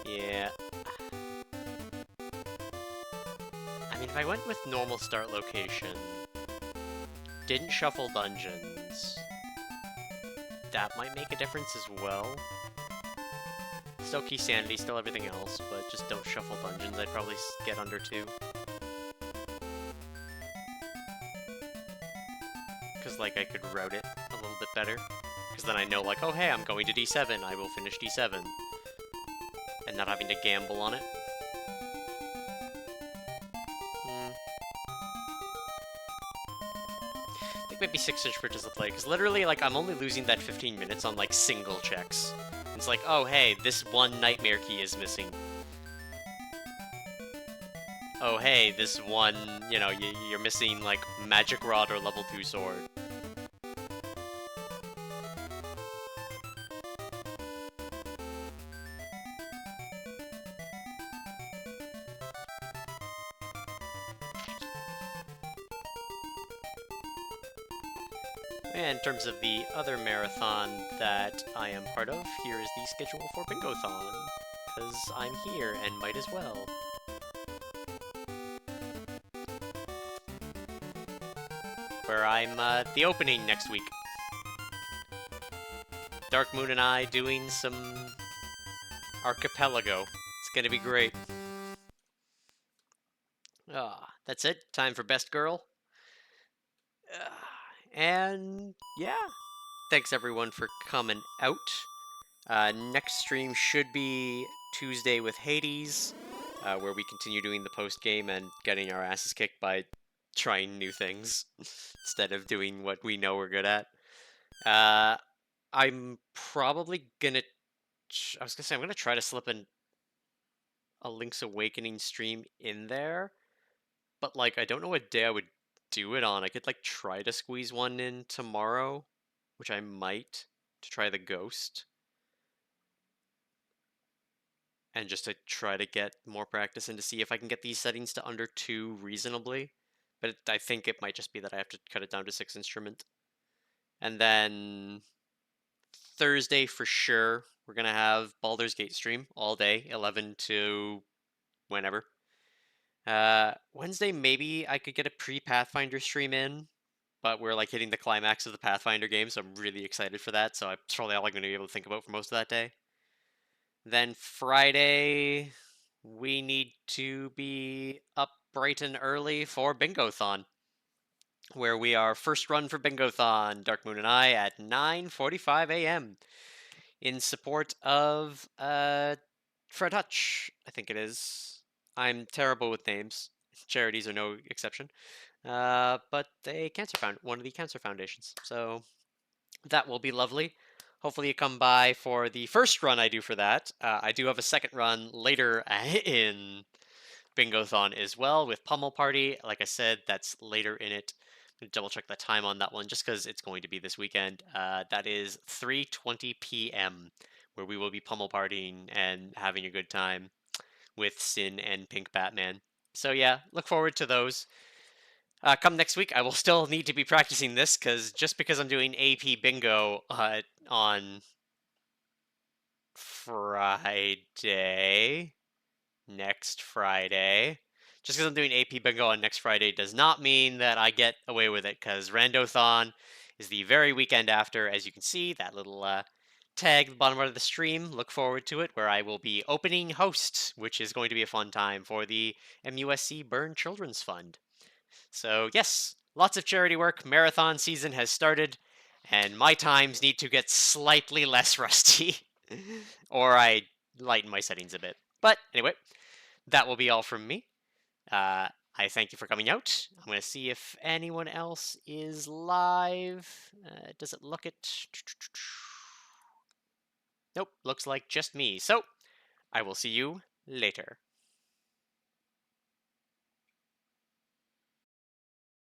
Yeah. I mean, if I went with normal start location, didn't shuffle dungeons, that might make a difference as well. Still key sanity, still everything else, but just don't shuffle dungeons. I'd probably get under 2. Because, like, I could route it a little bit better. Because then I know, like, oh hey, I'm going to D7, I will finish D7. And not having to gamble on it. I think maybe 6-inch bridges to play, because literally, like, I'm only losing that 15 minutes on, like, single checks. It's like, oh hey, this one nightmare key is missing. Oh hey, this one, you know, you're missing, like, magic rod or level 2 sword. And in terms of the other marathon that I am part of, here is the schedule for Bingo-thon, because I'm here and might as well. Where I'm the opening next week. Dark Moon and I doing some archipelago. It's gonna be great. That's it. Time for Best Girl. And yeah, thanks everyone for coming out. Next stream should be Tuesday with Hades, where we continue doing the post-game and getting our asses kicked by trying new things instead of doing what we know we're good at. I'm probably gonna... I was gonna say, I'm gonna try to slip in a Link's Awakening stream in there, but, like, I don't know what day I would do it on. I could, like, try to squeeze one in tomorrow, which I might, to try the Ghost. And just to try to get more practice and to see if I can get these settings to under 2 reasonably. But I think it might just be that I have to cut it down to 6 instrument. And then Thursday for sure, we're going to have Baldur's Gate stream all day, 11 to whenever. Wednesday, maybe I could get a pre-Pathfinder stream in, but we're like hitting the climax of the Pathfinder game, so I'm really excited for that. So it's probably all I'm going to be able to think about for most of that day. Then Friday, we need to be up bright and early for Bingo-thon, where we are first run for Bingo-thon, Dark Moon and I, at 9:45 a.m. in support of Fred Hutch, I think it is. I'm terrible with names. Charities are no exception. But one of the cancer foundations. So that will be lovely. Hopefully you come by for the first run I do for that. I do have a second run later in Bingo-thon as well with Pummel Party. Like I said, that's later in it. I'm gonna double check the time on that one just because it's going to be this weekend. That is 3:20 p.m. where we will be pummel partying and having a good time with Sin and Pink Batman. So yeah, look forward to those. Come next week, I will still need to be practicing this because just because I'm doing AP Bingo on Friday, next Friday, just because I'm doing AP Bingo on next Friday does not mean that I get away with it because Randothon is the very weekend after, as you can see, that little tag at the bottom of the stream. Look forward to it, where I will be opening host, which is going to be a fun time for the MUSC Burn Children's Fund. So, yes, lots of charity work. Marathon season has started, and my times need to get slightly less rusty, or I lighten my settings a bit. But anyway, that will be all from me. I thank you for coming out. I'm going to see if anyone else is live. Does it look it? Nope, looks like just me. So, I will see you later.